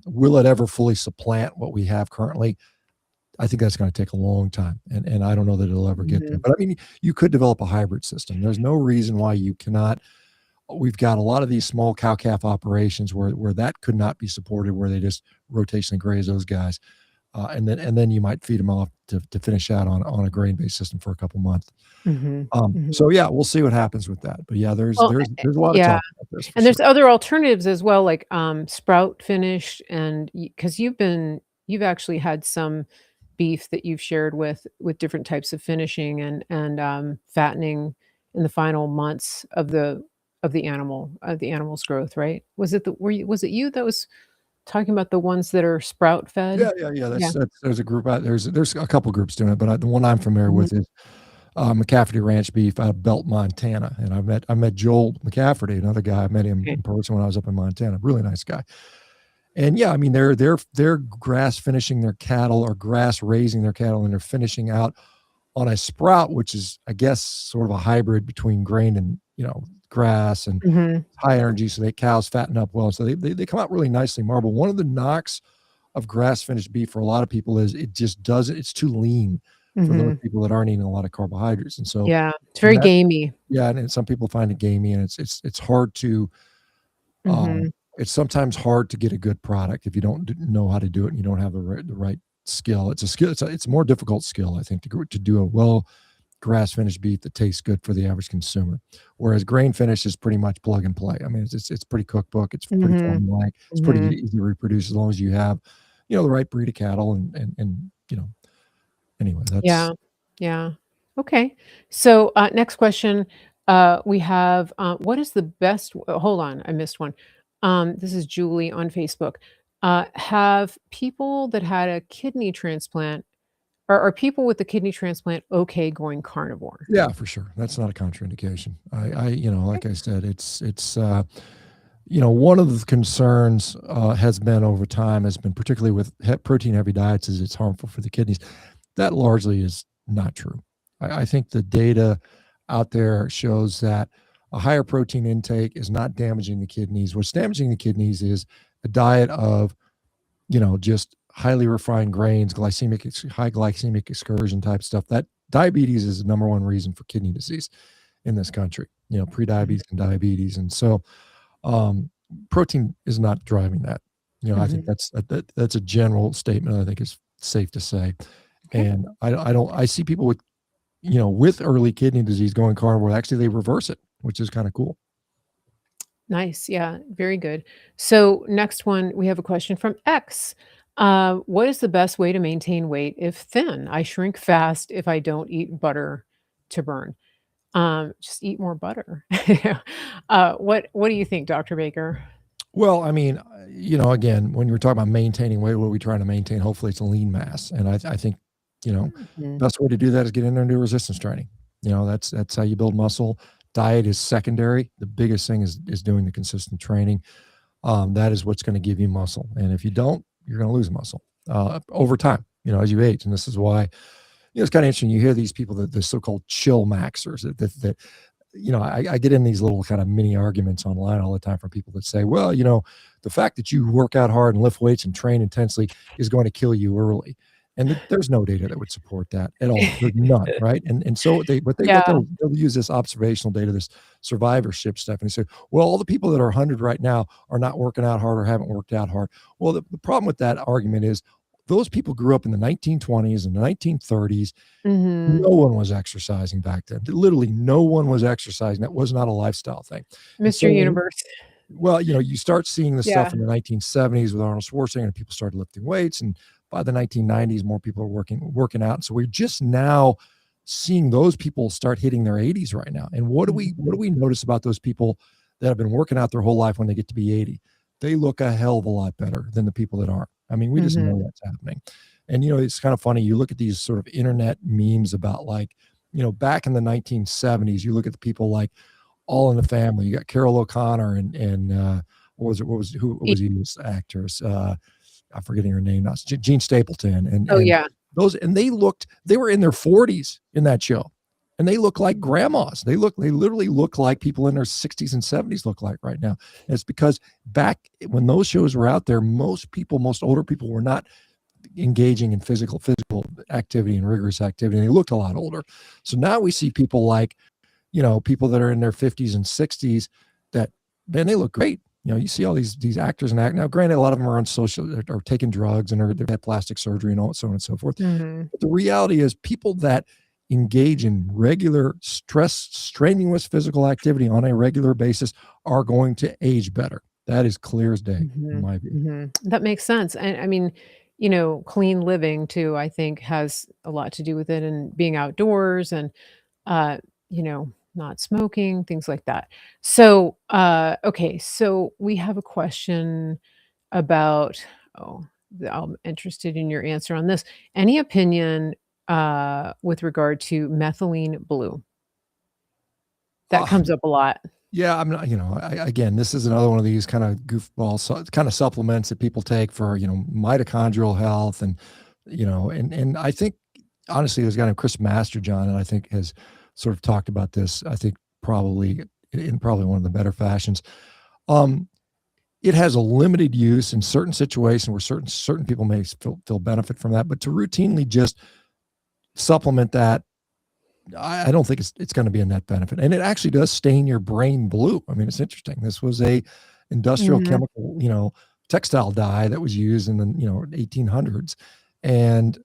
Will it ever fully supplant what we have currently? I think that's going to take a long time, and I don't know that it'll ever get there. Mhm. But I mean, you could develop a hybrid system. There's no reason why you cannot. We've got a lot of these small cow calf operations where that could not be supported, where they just rotationally graze those guys, and then you might feed them off to finish out on a grain based system for a couple months. Mhm. Mhm. So yeah, we'll see what happens with that. But yeah, there's Well, there's there's a lot of yeah. talk about this for And there's sure. other alternatives as well, like, sprout finish and because you've actually had some beef that you've shared with different types of finishing and fattening in the final months of the animal's growth, right? Was it you that was talking about the ones that are sprout Yeah, fed? yeah, yeah. Yeah. That's there's a group out there's a couple groups doing it, but the one I'm familiar Mhm. with is McCafferty Ranch Beef out of Belt, Montana. And I met Joel McCafferty, another guy. I met him Okay. in person when I was up in Montana. Really nice guy. And yeah, I mean they're grass finishing their cattle or grass raising their cattle, and they're finishing out on a sprout, which is I guess sort of a hybrid between grain and grass and Mhm. high energy, so they cows fatten up well. So they come out really nicely marbled. One of the knocks of grass finished beef for a lot of people is it just doesn't. It's too lean for those Mhm. people that aren't eating a lot of carbohydrates, and so Yeah. It's and very that gamey. yeah, and some people find it gamey, and it's hard to Mhm. it's sometimes hard to get a good product if you don't know how to do it and you don't have the right skill. It's a skill. It's a more difficult skill, I think, to do a well grass finished beef that tastes good for the average consumer. Whereas grain finish is pretty much plug and play. I mean, it's pretty cookbook. It's pretty Mhm. formulaic. It's pretty Mhm. easy to reproduce as long as you have, the right breed of cattle and. Anyway, that's Yeah. Yeah. Okay. So, next question, we have, what is the best hold on, I missed one. This is Julie on Facebook. Have people that had a kidney transplant are people with the kidney transplant okay going carnivore? yeah, for sure. That's not a contraindication. Okay. Like I said, one of the concerns has been over time has been particularly with protein heavy diets is it's harmful for the kidneys. That largely is not true. I think the data out there shows that a higher protein intake is not damaging the kidneys. What's damaging the kidneys is a diet of, just highly refined grains, high glycemic excursion type stuff. That diabetes is the number one reason for kidney disease in this country, Mhm. pre-diabetes and diabetes. And so um, protein is not driving that. I think Mhm. that's a general statement I think is safe to say. Okay. And I see people with early kidney disease going carnivore. Actually, they reverse it, which is kind of cool. Nice. Yeah, very good. So, next one, we have a question from X. What is the best way to maintain weight if thin? I shrink fast if I don't eat butter to burn. Just eat more butter. What do you think, Dr. Baker? Well, I mean, again, when you're talking about maintaining weight, what are we trying to maintain? Hopefully, it's a lean mass, and I think, you know, Mhm. best way to do that is get in there and do resistance training. That's how you build muscle. Diet is secondary. The biggest thing is doing the consistent training. That is what's going to give you muscle, and if you don't, you're going to lose muscle over time. As you age, and this is why it's kind of interesting. You hear these people that the so-called chill maxers that I get in these little kind of mini arguments online all the time from people that say, well, the fact that you work out hard and lift weights and train intensely is going to kill you early. And there's no data that would support that at all. There's none, right? And so what Yeah. they'll use this observational data, this survivorship stuff, and they say, well, all the people that are 100 right now are not working out hard or haven't worked out hard. Well, the problem with that argument is those people grew up in the 1920s and the 1930s. Mhm. No one was exercising back then. Literally, no one was exercising. That was not a lifestyle thing. And Mr. so, Universe. well, you start seeing the Yeah. stuff in the 1970s with Arnold Schwarzenegger, and people started lifting weights. And by the 1990s, more people are working out. And so we're just now seeing those people start hitting their 80s right now. And what do we Mhm. notice about those people that have been working out their whole life when they get to be 80? They look a hell of a lot better than the people that aren't. I mean, we just Mhm. know that's happening. And it's kind of funny. You look at these sort of internet memes about like, back in the 1970s, you look at the people like All in the Family. You got Carol O'Connor and what was it? Who E was he? This actress? I'm forgetting her name now. It's Gene Stapleton Oh, and yeah. those, and they were in their 40s in that show, and they look like grandmas. They literally look like people in their 60s and 70s look like right now. And it's because back when those shows were out there, most older people were not engaging in physical activity and rigorous activity. And they looked a lot older. So now we see people like, people that are in their 50s and 60s that, man, they look great. You see all these actors and act now. Granted, a lot of them are on social or taking drugs and they've had plastic surgery and all so on and so forth. Mhm. But the reality is, people that engage in regular strenuous physical activity on a regular basis are going to age better. That is clear as day, in Mhm. my view. Mhm. That makes sense, and I mean, clean living too, I think, has a lot to do with it, and being outdoors and, not smoking, things like that. So, okay, so we have a question about oh, I'm interested in your answer on this. Any opinion, with regard to methylene blue? That Uh, comes up a lot. yeah, I'm not, again, this is another one of these kind of goofball kind of supplements that people take for, mitochondrial health. And, and I think, honestly, there's a guy named Chris Masterjohn, and I think has sort of talked about this, I think probably in probably one of the better fashions. Um, it has a limited use in certain situations where certain people may feel benefit from that, but to routinely just supplement that, I don't think it's going to be a net benefit. And it actually does stain your brain blue. I mean, it's interesting. This was a industrial Mhm. chemical, textile dye that was used in the 1800s. And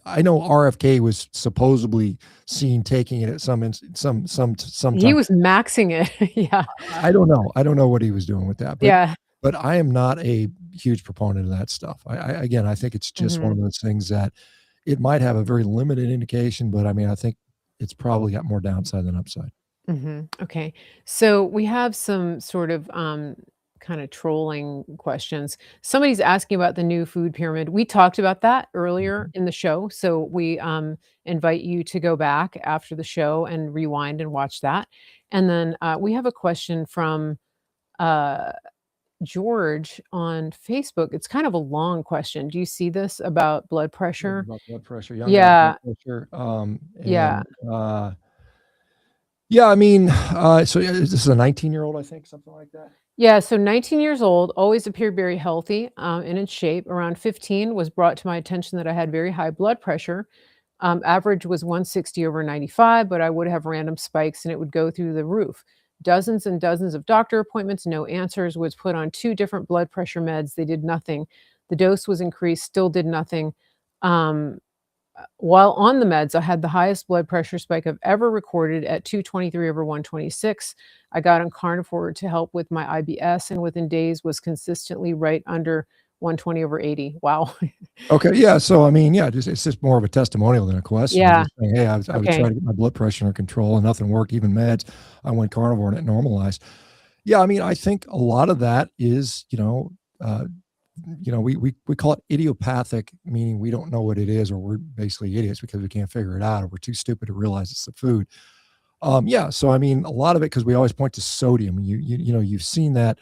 I know RFK was supposedly seen taking it at some He time. was maxing it. Yeah. I don't know. I don't know what he was doing with that, but Yeah. I am not a huge proponent of that stuff. Again, I think it's just one Mhm. of those things that it might have a very limited indication, but I mean, I think it's probably got more downside than upside. Mhm. Okay. So we have some sort of kind of trolling questions. Somebody's asking about the new food pyramid. We talked about that earlier Mhm. in the show. So we invite you to go back after the show and rewind and watch that. And then we have a question from uh, George on Facebook. It's kind of a long question. Do you see this about blood Yeah, pressure? about blood pressure, young guy's blood Yeah. pressure. Yeah. Yeah, I mean, so yeah, this is a 19-year-old, I think, something like that. Yeah, so 19 years old, always appeared very healthy, and in shape. Around 15 was brought to my attention that I had very high blood pressure. Average was 160 over 95, but I would have random spikes and it would go through the roof. Dozens and dozens of doctor appointments, no answers, was put on 2 different blood pressure meds. They did nothing. The dose was increased, still did nothing. Um, while on the meds, I had the highest blood pressure spike I've ever recorded at 223 over 126. I got on Carnivore to help with my IBS, and within days was consistently right under 120 over 80. Wow. Okay, yeah, so, I mean, yeah, it's just more of a testimonial than a question. It's Yeah. just saying, "Hey, I was Okay. trying to get my blood pressure under control and nothing worked, even meds. I went carnivore and it normalized." Yeah, I mean, I think a lot of that is, we call it idiopathic, meaning we don't know what it is, or we're basically idiots because we can't figure it out, or we're too stupid to realize it's the food. Yeah, so I mean, a lot of it, because we always point to sodium. You've seen that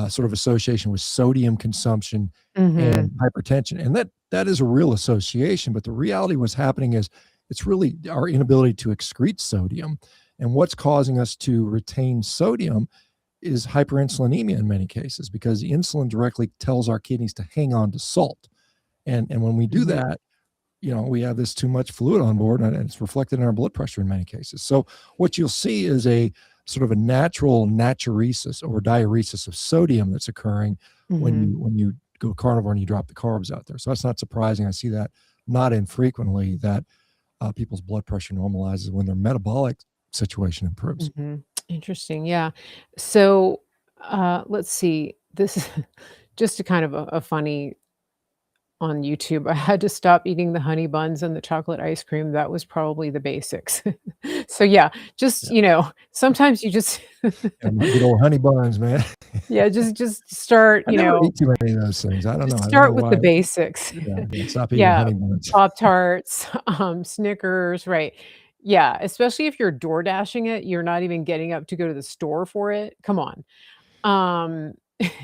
sort of association with sodium consumption Mhm. and hypertension, and that is a real association. But the reality, what's happening is it's really our inability to excrete sodium, and what's causing us to retain sodium is hyperinsulinemia in many cases, because the insulin directly tells our kidneys to hang on to salt. And when we do Mhm. that, we have this too much fluid on board, and it's reflected in our blood pressure in many cases. So what you'll see is a sort of a natural natriuresis or diuresis of sodium that's occurring when Mhm. you go carnivore and you drop the carbs out there. So that's not surprising. I see that not infrequently, that people's blood pressure normalizes when their metabolic situation improves. Mhm. Interesting, yeah. So, let's see. This is just a kind of a funny on YouTube. I had to stop eating the honey buns and the chocolate ice cream. That was probably the basics. So, yeah, just, Yeah, sometimes you just yeah, my good old honey buns, man. yeah, just start, I never ate too many of those things. I don't know. just I don't know start with the why. basics. Yeah, yeah. Stop eating Yeah, honey buns. Pop-Tarts, Snickers, right. Yeah, especially if you're door dashing it, you're not even getting up to go to the store for it. Come on. Um,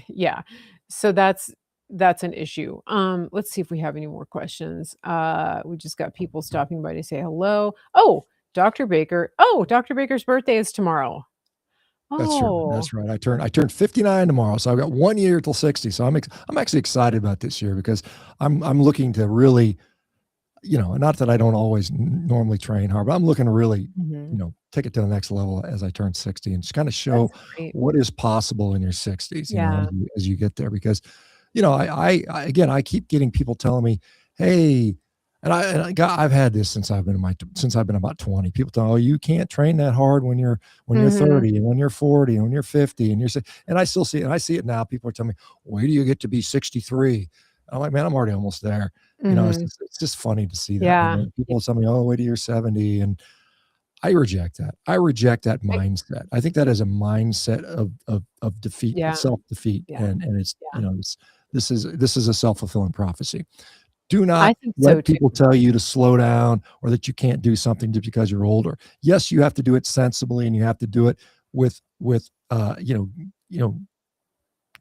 yeah. So that's an issue. Let's see if we have any more questions. We just got people stopping by to say hello. Oh, Dr. Baker. Oh, Dr. Baker's birthday is tomorrow. That's true. Oh. That's right. I turned 59 tomorrow, so I've got 1 year till 60. So I'm actually excited about this year because I'm looking to really, not that I don't always normally train hard, but I'm looking to really, Mhm. take it to the next level as I turn 60 and just kind of show That's great. what is possible in your 60s, Yeah. as you get there. Because, again, I keep getting people telling me, "Hey," I've had this since I've been about 20. People tell, "Oh, you can't train that hard when you're Mhm. 30 and when you're 40 and when you're 50 and and I still see it, and I see it now. People are telling me, "Wait till you get to be 63." I'm like, "Man, I'm already almost there." Mhm. It's just funny to see that. And Yeah. then people tell me, "Oh, wait till you're 70." And I reject that. I reject that I mindset. I think that is a mindset of defeat, yeah. self-defeat. Yeah. And it's, Yeah. this is a self-fulfilling prophecy. Do I not think so let too. people tell you to slow down or that you can't do something just because you're older. Yes, you have to do it sensibly and you have to do it with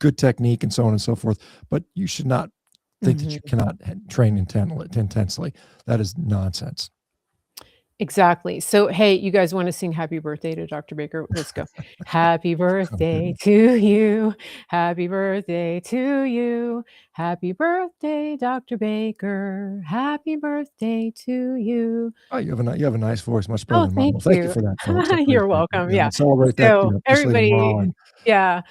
good technique and so on and so forth, but you should not think that you Mhm. cannot train intensely. That is nonsense. Exactly. So, hey, you guys wanna sing happy birthday to Dr. Baker? Let's go. Happy Oh birthday goodness. to you. Happy birthday to you. Happy birthday, Dr. Baker. Happy birthday to you. Oh, you have a nice voice, much better Oh, than mine. thank Well, thank you you. for that, folks. I You're appreciate that. welcome, Yeah, yeah. we'll celebrate that, So, officially tomorrow. everybody And yeah.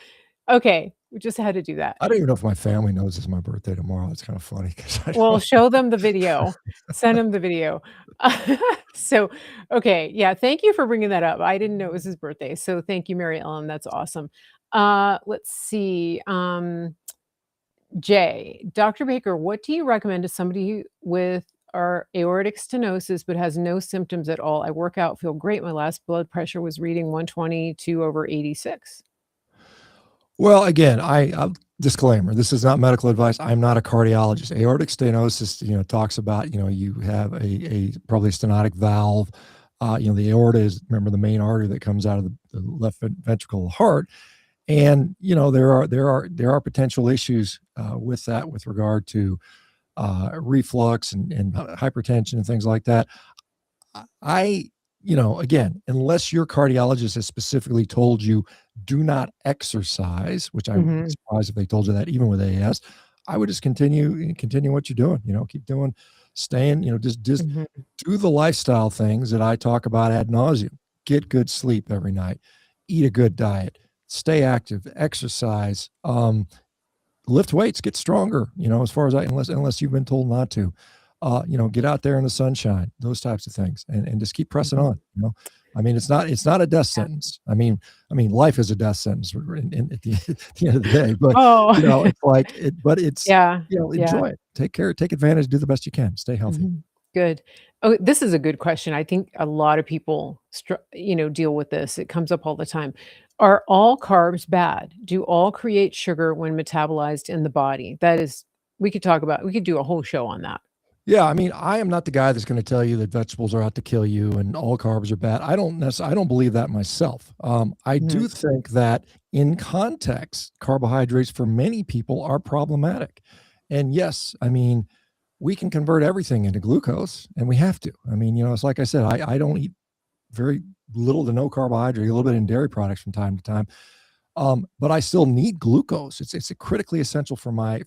Okay, we just had to do that. I don't even know if my family knows it's my birthday tomorrow. It's kind of funny because I Well, don't. show them the video. Send them the video. So, okay, yeah, thank you for bringing that up. I didn't know it was his birthday, so thank you, Mary Ellen, that's awesome. Let's see, Jay, Dr. Baker, what do you recommend to somebody with our aortic stenosis but has no symptoms at all? I work out, feel great. My last blood pressure was reading 122/86. Well, again, disclaimer: this is not medical advice. I'm not a cardiologist. Aortic stenosis, talks about you have a probably a stenotic valve. The aorta is, remember, the main artery that comes out of the left ventricle of the heart. And there are potential issues with that, with regard to reflux and hypertension and things like that. I, again, unless your cardiologist has specifically told you do not exercise, which I would be Mhm, surprised if they told you that even with AS, I would just continue what you're doing. Keep doing, staying. Just mhm. do the lifestyle things that I talk about ad nauseum. Get good sleep every night. Eat a good diet. Stay active. Exercise. Lift weights, get stronger, as far as unless you've been told not to. Get out there in the sunshine, those types of things, and just keep pressing Mhm. on. I mean, it's not a death sentence. I mean, life is a death sentence at the, at the end of the day, but Oh, it's like it, but it's, yeah, yeah. enjoy it, take advantage, do the best you can, stay healthy. Mhm. Good. Oh, this is a good question. I think a lot of people deal with this. It comes up all the time. Are all carbs bad? Do all create sugar when metabolized in the body? That is we could do a whole show on that. Yeah, I mean, I am not the guy that's going to tell you that vegetables are out to kill you and all carbs are bad. I don't believe that myself. I Mhm, do think that in context, carbohydrates for many people are problematic. And yes, I mean, we can convert everything into glucose, and we have to. I mean, it's like I said, I don't eat very little to no carbohydrate, a little bit in dairy products from time to time. But I still need glucose. It's critically essential for my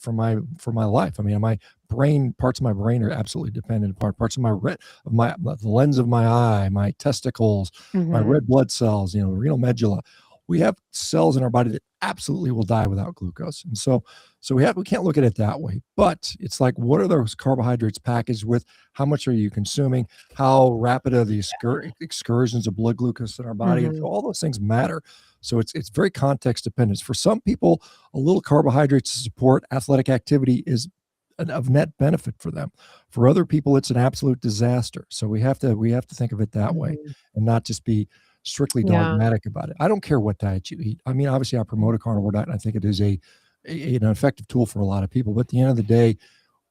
life. I mean, my brain, parts of my brain are absolutely dependent upon parts of the lens of my eye, my testicles, my mhm, red blood cells, renal medulla. We have cells in our body that absolutely will die without glucose. And so we can't look at it that way. But it's like, what are those carbohydrates packaged with? How much are you consuming? How rapid are the excursions of blood glucose in our body? And so mhm, all those things matter. So it's very context dependent. For some people, a little carbohydrates to support athletic activity is of net benefit for them. For other people, it's an absolute disaster. So we have to think of it that way mhm. and not just be strictly Yeah. dogmatic about it. I don't care what diet you eat. I mean, obviously, I promote a carnivore diet, and I think it is an effective tool for a lot of people. But at the end of the day,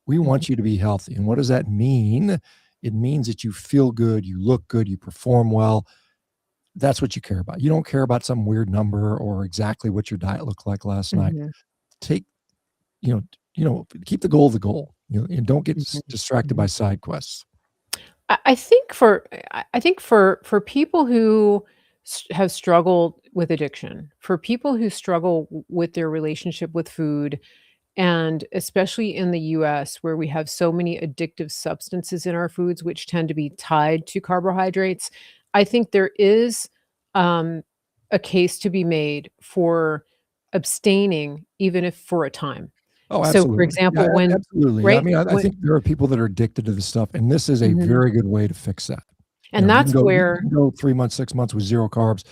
we Mhm, want you to be healthy. And what does that mean? It means that you feel good, you look good, you perform well. That's what you care about. You don't care about some weird number or exactly what your diet looked like last night. mhm, Take, keep the goal the goal, and don't get mhm, distracted by mhm. side quests. I think for people who have struggled with addiction, for people who struggle with their relationship with food, and especially in the US where we have so many addictive substances in our foods, which tend to be tied to carbohydrates, I think there is um, a case to be made for abstaining, even if for a time. Oh, So, for absolutely. Yeah, example, when absolutely. I right? mean, I When think there are people that are addicted to this stuff, and this is a Mhm. very good way to fix that. And that's You where can go 3 months, 6 months with 0 carbs.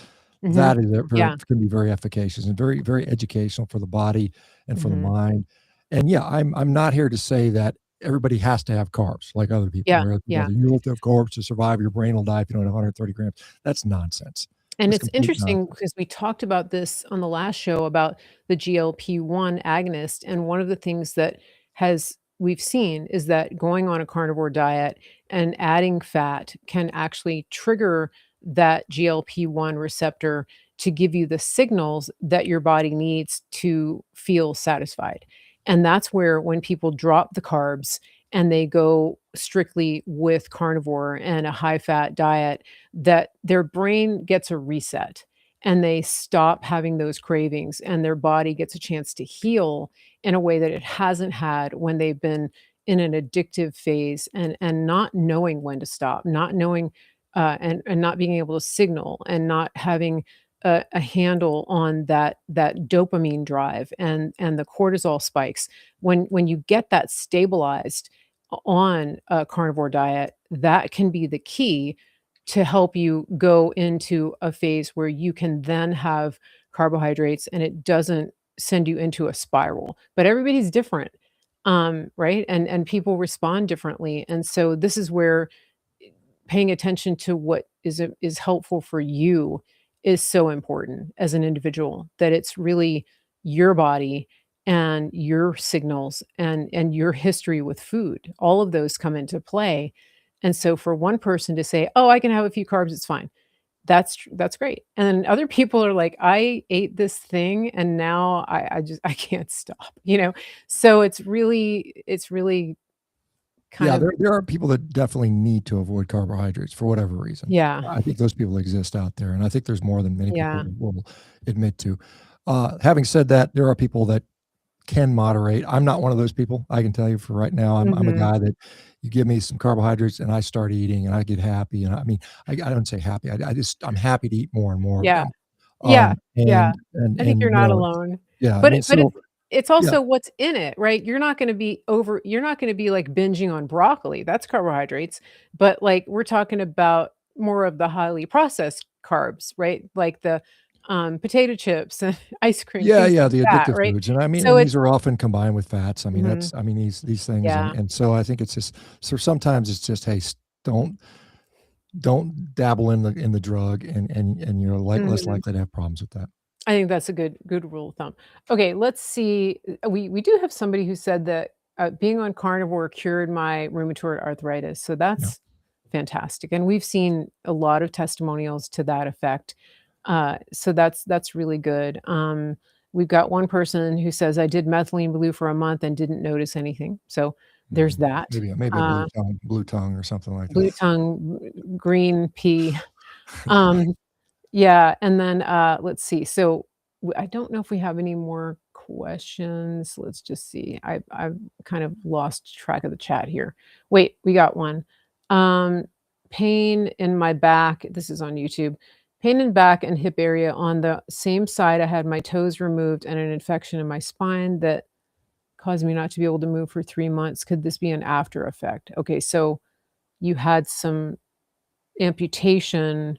Mhm. That is a very Yeah. can be very efficacious and very, very educational for the body and for the Mhm. mind. And yeah, I'm not here to say that everybody has to have carbs like other people. Yeah, There are people yeah. that you have to have carbs to survive. Your brain will die if you don't have 130 grams. That's nonsense. And That's it's complete interesting nonsense. because we talked about this on the last show about the GLP-1 agonist, and one of the things that has we've seen is that going on a carnivore diet and adding fat can actually trigger that GLP-1 receptor to give you the signals that your body needs to feel satisfied. And that's where when people drop the carbs and they go strictly with carnivore and a high-fat diet, that their brain gets a reset and they stop having those cravings and their body gets a chance to heal in a way that it hasn't had when they've been in an addictive phase and not knowing when to stop, not knowing and not being able to signal and not having a handle on that dopamine drive and the cortisol spikes. When you get that stabilized on a carnivore diet, that can be the key to help you go into a phase where you can then have carbohydrates and it doesn't send you into a spiral. But everybody's different, right? And people respond differently. And so this is where paying attention to what is helpful for you is so important as an individual, that it's really your body and your signals and your history with food. All of those come into play. And so for one person to say, "Oh, I can have a few carbs, it's fine." That's great. And then other people are like, "I ate this thing and now I just I can't stop," you know? So it's really kind Yeah, of there are people that definitely need to avoid carbohydrates for whatever reason. yeah, I think those people exist out there, and I think there's more than many yeah. people will admit to. Having said that, there are people that can moderate. I'm not one of those people. I can tell you for right now, I'm a Mhm. guy that you give me some carbohydrates and I start eating and I get happy. And I mean, I don't say happy. I just I'm happy to eat more and more of Yeah. them. Yeah, yeah. I think you're You not know, alone. yeah. I But mean, it's yeah, also what's in it, right? You're not gonna be, like, binging on broccoli, that's carbohydrates, but, like, we're talking about more of the highly processed carbs, right? Like the, potato chips and ice cream, yeah, things yeah, like the that, addictive right? foods, and I mean, So and these it's are often combined with fats. I mean, Mhm. these things, Yeah. and so I think it's just so sometimes it's just hey, don't dabble in the drug, and you're less Mhm. likely to have problems with that. I think that's a good rule of thumb. Okay, let's see. We do have somebody who said that being on carnivore cured my rheumatoid arthritis, so Yeah. that's fantastic. And we've seen a lot of testimonials to that effect. So that's really good. We've got one person who says I did methylene blue for a month and didn't notice anything. So there's Mhm. that. Maybe a Uh, blue tongue or something like that. blue tongue, green pea. Um, yeah, and then, let's see, so I don't know if we have any more questions. Let's just see. I've kind of lost track of the chat here. Wait, we got one. Um, pain in my back, this is on YouTube. Pain in back and hip area on the same side. I had my toes removed and an infection in my spine that caused me not to be able to move for 3 months. Could this be an after effect? Okay, so you had some amputation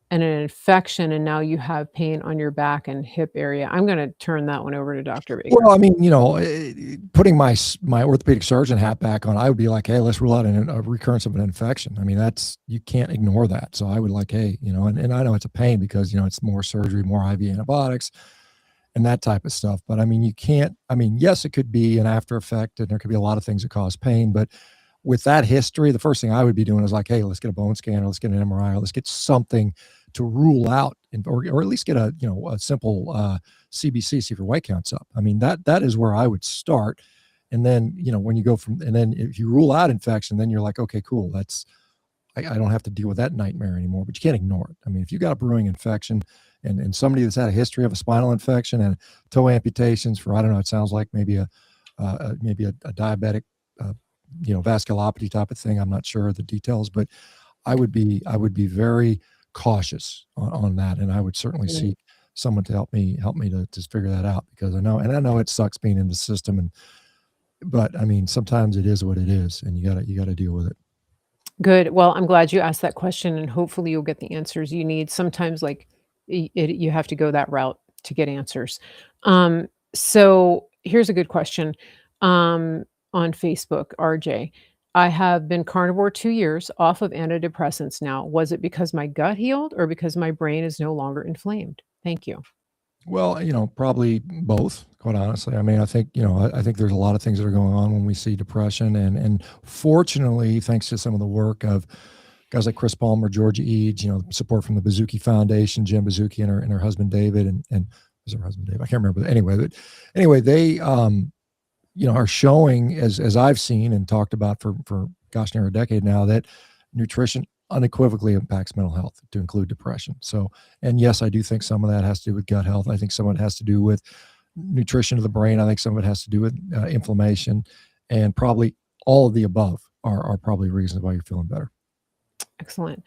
and an infection, and now you have pain on your back and hip area. I'm gonna turn that one over to Doctor Well, Baker. I mean, putting my orthopedic surgeon hat back on, I would be like, "Hey, let's rule out a recurrence of an infection." I mean, that's you can't ignore that. So I would like, "Hey," and I know it's a pain because, it's more surgery, more IV antibiotics, and that type of stuff. But I mean, you can't. I mean, yes, it could be an after effect, and there could be a lot of things that cause pain. But with that history, the first thing I would be doing is like, hey, let's get a bone scan, or let's get an MRI, or let's get something to rule out, or at least get a simple CBC, see if your weight count's up. I mean, that is where I would start. And then, when you go from, and then if you rule out infection, then you're like, okay, cool. I don't have to deal with that nightmare anymore. But you can't ignore it. I mean, if you got a brewing infection and somebody that's had a history of a spinal infection and toe amputations for, I don't know, it sounds like maybe a diabetic, uh, vasculopathy type of thing. I'm not sure of the details, but I would be very cautious on that, and I would certainly Mm. seek someone to help me to figure that out, because I know it sucks being in the system, but I mean, sometimes it is what it is, and you gotta deal with it. Good. Well, I'm glad you asked that question, and hopefully you'll get the answers you need. Sometimes, like, you have to go that route to get answers. So here's a good question. Um, on Facebook, RJ, I have been carnivore 2 years, off of antidepressants now. Was it because my gut healed or because my brain is no longer inflamed? Thank you. Well, probably both, quite honestly. I mean, I think there's a lot of things that are going on when we see depression, and fortunately, thanks to some of the work of guys like Chris Palmer, Georgia Eads, support from the Bazuki Foundation, Jim Bazuki and her husband David, and was her husband Dave? I can't remember. But anyway, they are showing, as I've seen and talked about for gosh, near a decade now, that nutrition unequivocally impacts mental health, to include depression. So, and yes, I do think some of that has to do with gut health. I think some of it has to do with nutrition of the brain. I think some of it has to do with inflammation, and probably all of the above are probably reasons why you're feeling better. Excellent.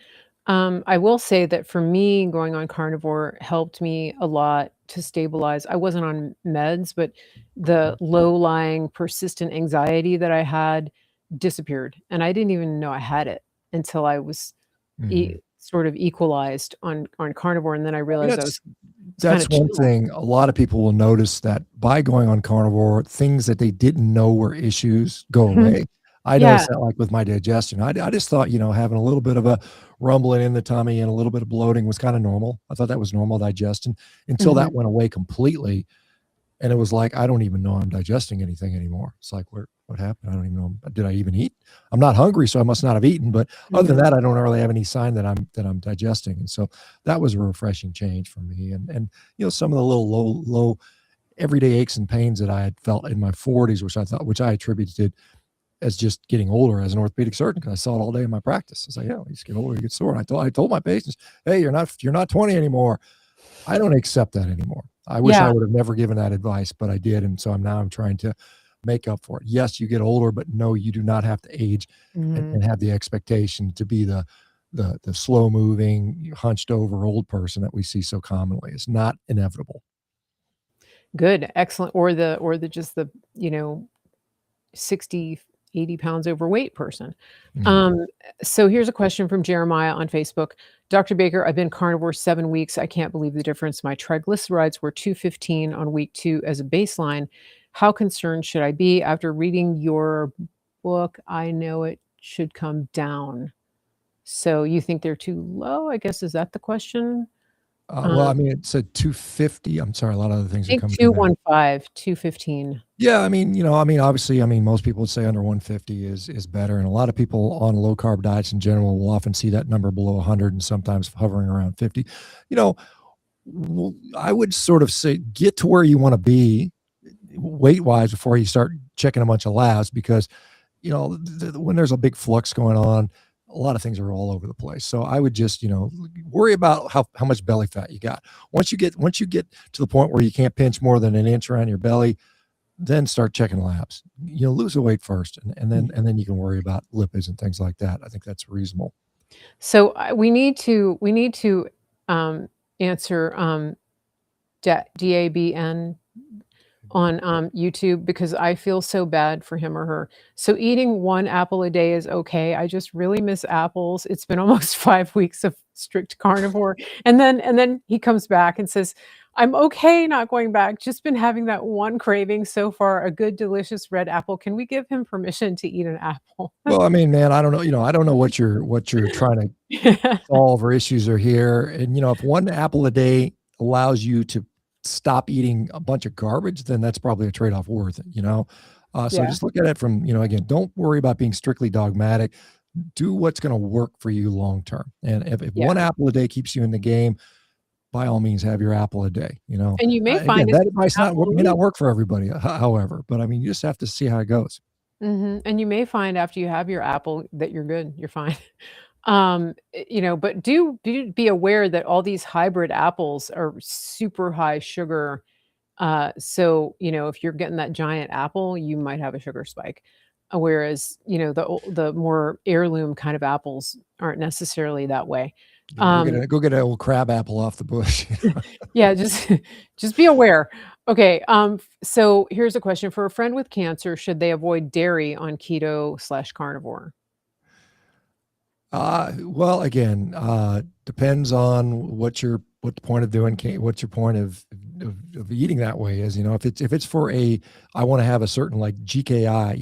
I will say that for me, going on carnivore helped me a lot to stabilize. I wasn't on meds, but the low-lying, persistent anxiety that I had disappeared, and I didn't even know I had it until I was Mhm. sort of equalized on carnivore, and then I I mean, realized I that's was kind that's of one chill. thing. A lot of people will notice that by going on carnivore, things that they didn't know were issues go Mhm. away. I Yeah. noticed that, like, with my digestion. I just thought, having a little bit of a rumbling in the tummy and a little bit of bloating was kind of normal. I thought that was normal digestion until Mhm. that went away completely. And it was like, I don't even know I'm digesting anything anymore. It's like, what happened? I don't even know. Did I even eat? I'm not hungry, so I must not have eaten. But other than Mhm. that, I don't really have any sign that I'm digesting. And so that was a refreshing change for me. And some of the little low everyday aches and pains that I had felt in my 40s, which I attributed as just getting older as an orthopedic surgeon, because I saw it all day in my practice. It's like, yeah, you just get older, you get sore. And I told my patients, hey, you're not 20 anymore. I don't accept that anymore. I wish I Yeah. would have never given that advice, but I did, and so I'm trying to make up for it. Yes, you get older, but no, you do not have to age and, Mhm. and have the expectation to be the slow moving, hunched over old person that we see so commonly. It's not inevitable. Good, excellent. Or the just the, you know, 60, 80 pounds overweight person. Mhm. Um, so here's a question from Jeremiah on Facebook. Dr. Baker, I've been carnivore 7 weeks. I can't believe the difference. My triglycerides were 215 on week 2 as a baseline. How concerned should I be? After reading your book, I know it should come down. So you think they're too low? I guess, is that the question? Well, Um, I mean, it said 250. I'm sorry, a lot of other things I are think coming in there. 215, 215. Yeah, I mean, obviously, most people would say under 150 is better, and a lot of people on low carb diets in general will often see that number below 100 and sometimes hovering around 50. You know, I would sort of say get to where you want to be weight wise before you start checking a bunch of labs, because when there's a big flux going on, a lot of things are all over the place. So I would just worry about how much belly fat you got. Once you get to the point where you can't pinch more than an inch around your belly, then start checking labs. Lose the weight first, and then you can worry about lipids and things like that. I think that's reasonable. So, we need to, um, answer, DABN on, YouTube because I feel so bad for him or her. So eating 1 apple a day is okay. I just really miss apples. It's been almost 5 weeks of strict carnivore, and then he comes back and says, "I'm okay not going back. Just been having that one craving so far, a good delicious red apple. Can we give him permission to eat an apple?" Well, I mean, man, I don't know. I don't know what you're trying to solve or issues are here. And if one apple a day allows you to stop eating a bunch of garbage, then that's probably a trade-off worth it. So Yeah, just look at it from, again, don't worry about being strictly dogmatic. Do what's going to work for you long term. And if yeah, one apple a day keeps you in the game, by all means, have your apple a day. and you may find Again, it's that just advice an apple a may not week. work for everybody, however, but I mean, you just have to see how it goes. Mhm, and you may find after you have your apple that you're good, you're fine. But do be aware that all these hybrid apples are super high sugar. So, if you're getting that giant apple, you might have a sugar spike. Whereas, the more heirloom kind of apples aren't necessarily that way. Yeah, Um, go get an old crab apple off the bush. yeah, just just be aware. Okay, so here's a question for a friend with cancer: should they avoid dairy on keto/carnivore? Well, again, depends on what the point of doing, what's your point of eating that way is. If it's for I want to have a certain like GKI,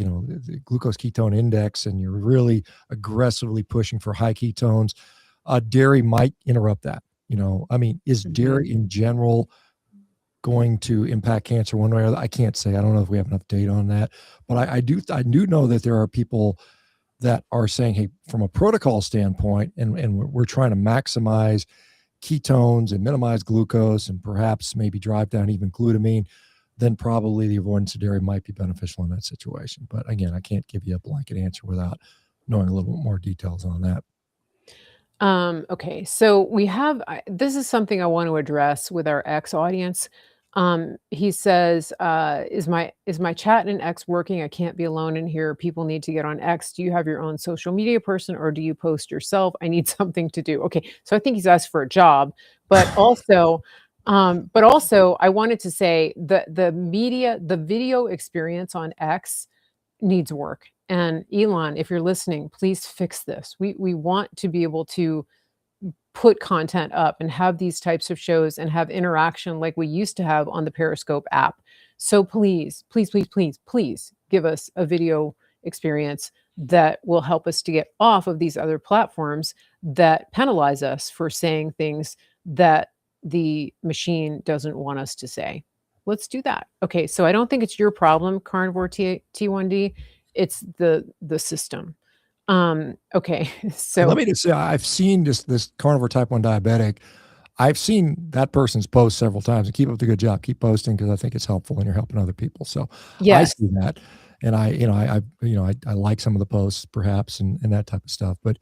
the glucose ketone index, and you're really aggressively pushing for high ketones, dairy might interrupt that. I mean, is Mhm. dairy in general going to impact cancer one way or the other? I can't say. I don't know if we have enough data on that, but I do know that there are people that are saying, hey, from a protocol standpoint, and we're trying to maximize ketones and minimize glucose and perhaps maybe drive down even glutamine, then probably the avoidance of dairy might be beneficial in that situation. But again, I can't give you a blanket answer without knowing a little bit more details on that. Okay, so this is something I want to address with our X audience. He says, is my chat in X working? I can't be alone in here. People need to get on X. Do you have your own social media person or do you post yourself? I need something to do. Okay, so I think he's asked for a job, but also I wanted to say the video experience on X needs work. And Elon, if you're listening, please fix this. We want to be able to put content up and have these types of shows and have interaction like we used to have on the Periscope app. So please, please, please, please, please give us a video experience that will help us to get off of these other platforms that penalize us for saying things that the machine doesn't want us to say. Let's do that. Okay, so I don't think it's your problem, Carnivore T1D. It's the system. Okay, And let so me just say, I've seen this carnivore type 1 diabetic. I've seen that person's post several times, and keep up the good job. Keep posting because I think it's helpful and you're helping other people. So I yes. see that, and I like some of the posts perhaps and that type of stuff. But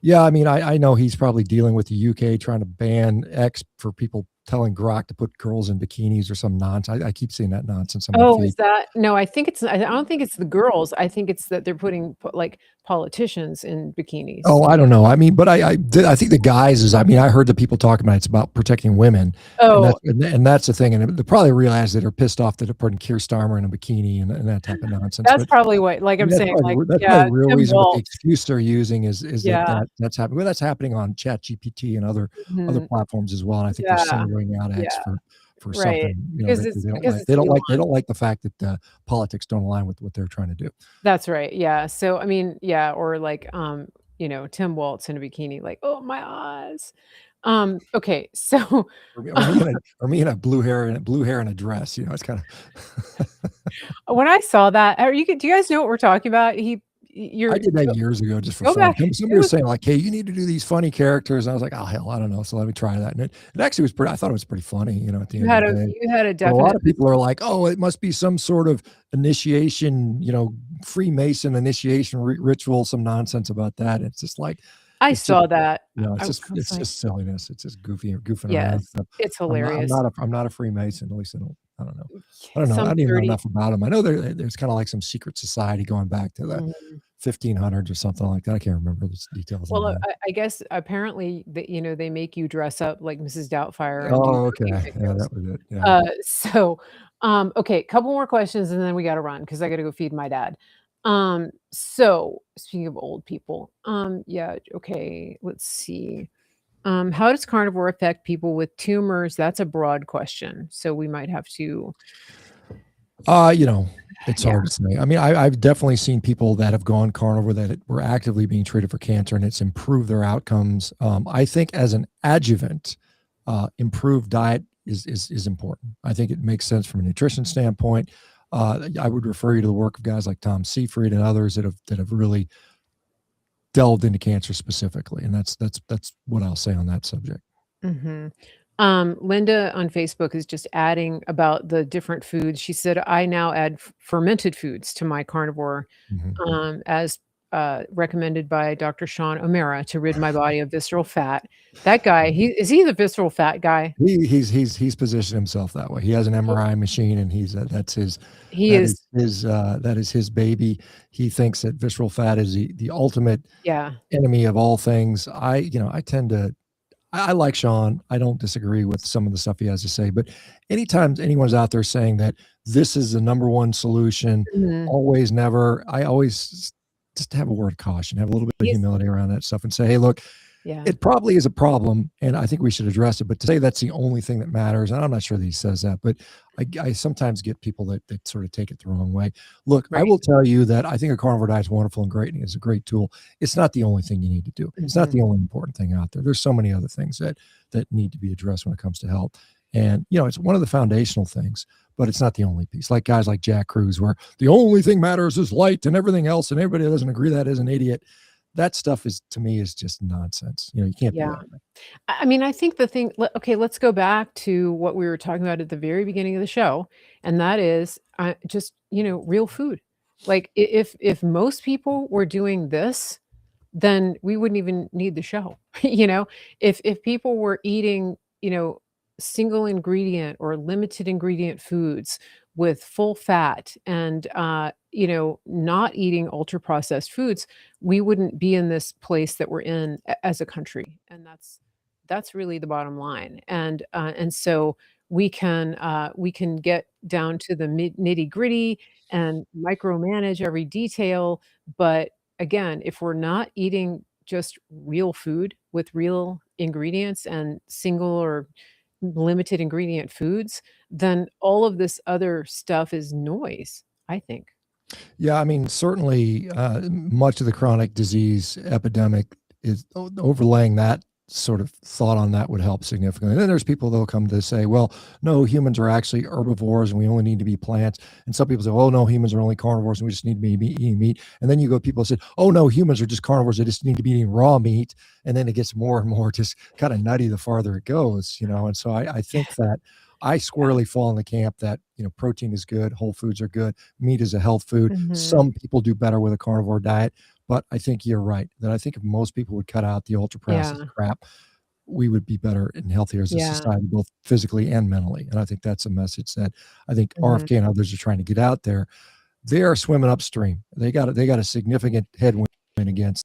yeah, I mean, I know he's probably dealing with the UK trying to ban X for people telling Grok to put girls in bikinis or some nonsense. I keep seeing that nonsense on my Oh, is feed. that no, I don't think it's the girls, I think it's that they're putting like, politicians in bikinis. Oh, I don't know. I mean, but I think the guys is. I mean, I heard the people talking about it's about protecting women, and Oh, that's the thing. And they probably realize that they're pissed off that they're putting Keir Starmer in a bikini and that type of nonsense. that's But probably what like I I'm mean, saying, like, that's probably yeah, the real Tim reason. But the Walz. excuse they're using is Yeah, that's happening. Well, that's happening on Chat GPT and other mhm, platforms as well. And I think they're yeah, singling out X yeah, for right, something because that it's they don't because like. it's They Elon. don't like the fact that politics don't align with what they're trying to do. That's right, yeah, so, I mean, yeah, or like, Tim Waltz in a bikini, like, "Oh, my eyes." Okay, so, Or me in a blue hair and a dress. It's kind of. when I saw that, do you guys know what we're talking about? I You're did that years ago just for go fun. back. It Somebody was was saying like, "Hey, you need to do these funny characters." And I was like, "Oh hell, I don't know." So let me try that. And it actually was pretty. I thought it was pretty funny. At the end of the day. you had a But a lot definite of people are like, "Oh, it must be some sort of initiation, Freemason initiation ritual, some nonsense about that." It's just like, I it's just, saw that. I was it's like, just silliness. It's just goofing around. yes, So it's I'm hilarious. not I'm not a Freemason. At least I don't know. I don't know. I Some don't even know 30 enough about them. I know there's kind of like some secret society going back to the mhm. 1500s or something like that. I can't remember the details on Well, that. I guess apparently they make you dress up like Mrs. Doubtfire and do Oh, okay. cooking Yeah, videos. that was it. Yeah. Okay, couple more questions and then we gotta run because I gotta go feed my dad. So speaking of old people, yeah, okay, let's see. How does carnivore affect people with tumors? That's a broad question, so we might have to Uh, you know, it's yeah. hard to say. I mean, I've definitely seen people that have gone carnivore that were actively being treated for cancer, and it's improved their outcomes. I think as an adjuvant, improved diet is important. I think it makes sense from a nutrition standpoint. I would refer you to the work of guys like Tom Seyfried and others that have really delved into cancer specifically, and that's what I'll say on that subject. Mhm. Linda on Facebook is just adding about the different foods. She said, "I now add fermented foods to my carnivore, Mhm. as recommended by Dr. Shawn O'Mara to rid my body of visceral fat. That guy, he the visceral fat guy? He's positioned himself that way. He has an He MRI machine, and that's his he is that is his baby. He thinks that visceral fat is the ultimate yeah, enemy of all things. I tend to I like Sean. I don't disagree with some of the stuff he has to say, but anytime anyone's out there saying that this is the number one solution, mhm, always, never, I always just have a word of caution, have a little bit of he's humility around that stuff and say, hey, look, yeah, it probably is a problem, and I think we should address it. But to say that's the only thing that matters, and I'm not sure that he says that, but I sometimes get people that sort of take it the wrong way. Look, I right, will tell you that I think a carnivore diet is wonderful and great, and it's a great tool. It's not the only thing you need to do. It's not mhm, the only important thing out there. There's so many other things that need to be addressed when it comes to health. And it's one of the foundational things, but it's not the only piece. Like guys like Jack Cruz, where the only thing matters is light, and everything else, and everybody that doesn't agree that is an idiot. That stuff is, to me, is just nonsense. You can't be yeah. that way. I mean, I think the thing okay, let's go back to what we were talking about at the very beginning of the show, and that is, just, real food. Like, I if most people were doing this, then we wouldn't even need the show, you know? If people were eating, single ingredient or limited ingredient foods with full fat and, not eating ultra processed foods, we wouldn't be in this place that we're in as a country, and that's really the bottom line, and so we can get down to the nitty gritty and micromanage every detail, but again, if we're not eating just real food with real ingredients and single or limited ingredient foods, then all of this other stuff is noise, I think. Yeah, I mean, certainly, much of the chronic disease epidemic is overlaying that sort of thought on that would help significantly. And then there's people that'll come to say, well, no, humans are actually herbivores and we only need to be plants. And some people say, oh, no, humans are only carnivores and we just need to be eating meat. And then you go, people say, oh, no, humans are just carnivores. They just need to be eating raw meat. And then it gets more and more just kind of nutty the farther it goes. And so I think that I Yeah. squarely fall in the camp that, protein is good, whole foods are good, meat is a health food. Mhm. Some people do better with a carnivore diet, but I think you're right that I think if most people would cut out the ultra processed Yeah. crap, we would be better and healthier as a Yeah. society, both physically and mentally. And I think that's a message that I think Mhm. RFK and others are trying to get out there. They are swimming upstream. They got a significant headwind against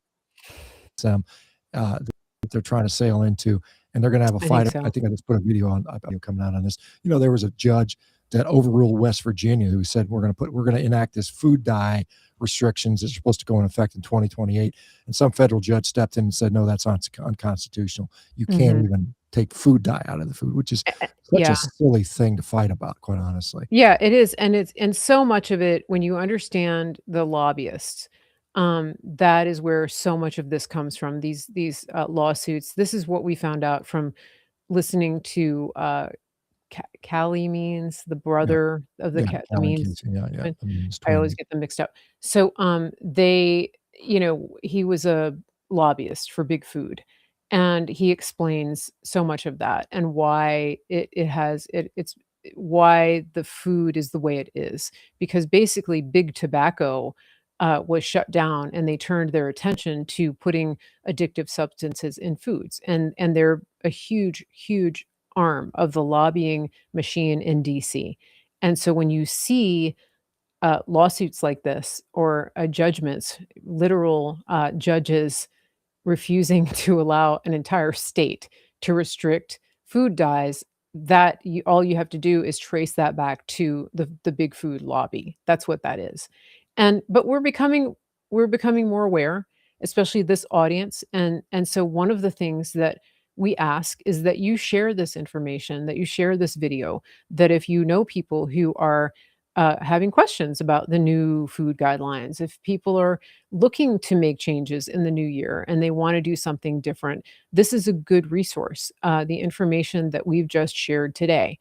them that they're trying to sail into, and they're going to have a I think fight. I so. think I just put a video on coming out on this. There was a judge that overruled West Virginia who said we're going to enact this food dye restrictions that are supposed to go in effect in 2028, and some federal judge stepped in and said no, that's unconstitutional. You can't Mhm. even take food dye out of the food, which is such a Yeah. silly thing to fight about, quite honestly. Yeah, it is, and so much of it, when you understand the lobbyists, that is where so much of this comes from, these lawsuits. This is what we found out from listening to, Callie Means, the Yeah, brother of yeah, the Calvin Means Casey, yeah, twin. I mean, it's I always twins. get them mixed up. So, he was a lobbyist for Big Food, and he explains so much of that and why it's why the food is the way it is. Because basically Big Tobacco, was shut down, and they turned their attention to putting addictive substances in foods, and they're a huge, huge arm of the lobbying machine in DC. And so when you see lawsuits like this or judgments, literal judges refusing to allow an entire state to restrict food dyes, that all you have to do is trace that back to the big food lobby. That's what that is. And but we're becoming more aware, especially this audience. And so one of the things that we ask is that you share this information, that you share this video, that if you know people who are having questions about the new food guidelines, if people are looking to make changes in the new year and they want to do something different, this is a good resource. The information that we've just shared today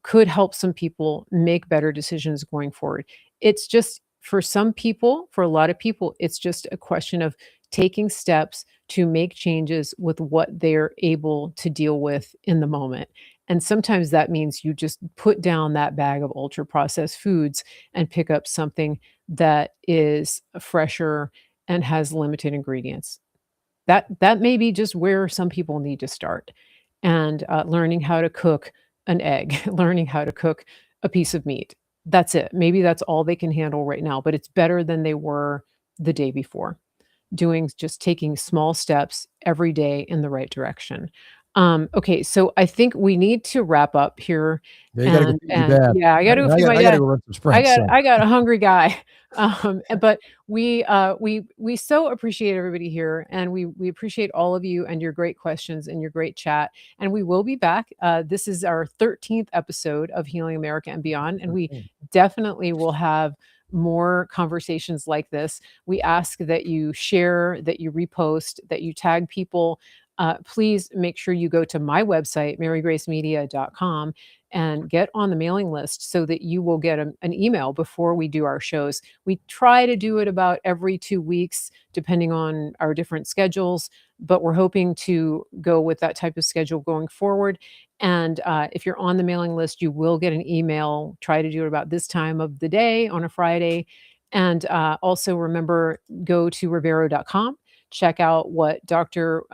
could help some people make better decisions going forward. It's just for some people, for a lot of people, it's just a question of taking steps to make changes with what they're able to deal with in the moment. And sometimes that means you just put down that bag of ultra processed foods and pick up something that is fresher and has limited ingredients. That may be just where some people need to start, and, learning how to cook an egg, learning how to cook a piece of meat. That's it. Maybe that's all they can handle right now, but it's better than they were the day before. Just taking small steps every day in the right direction. Okay, so I think we need to wrap up here, Yeah, you gotta go feed your and dad. yeah, I gotta go And feed my I gotta dad. go run some sprints, so I got a hungry guy. But we so appreciate everybody here, and we appreciate all of you and your great questions and your great chat. And we will be back. This is our 13th episode of Healing America and Beyond, and we definitely will have more conversations like this. We ask that you share, that you repost, that you tag people. Please make sure you go to my website, marygracemedia.com, and get on the mailing list so that you will get an email before we do our shows. We try to do it about every 2 weeks, depending on our different schedules, but we're hoping to go with that type of schedule going forward. And if you're on the mailing list, you will get an email. Try to do it about this time of the day on a Friday. And also remember, go to Rivero.com. Check out what Dr.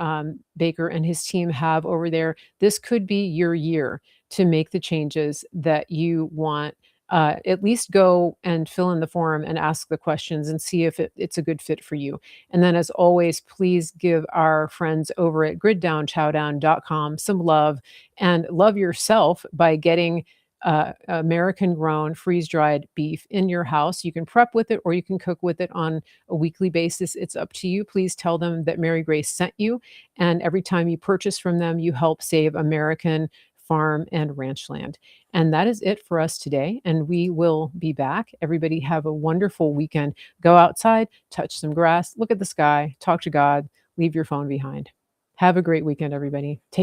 Baker and his team have over there. This could be your year to make the changes that you want. At least go and fill in the form and ask the questions and see if it's a good fit for you. And then, as always, please give our friends over at griddownchowdown.com some love, and love yourself by getting American grown freeze dried beef in your house. You can prep with it or you can cook with it on a weekly basis. It's up to you. Please tell them that Mary Grace sent you. And every time you purchase from them, you help save American farm and ranch land. And that is it for us today. And we will be back. Everybody have a wonderful weekend. Go outside, touch some grass, look at the sky, talk to God, leave your phone behind. Have a great weekend, everybody. Take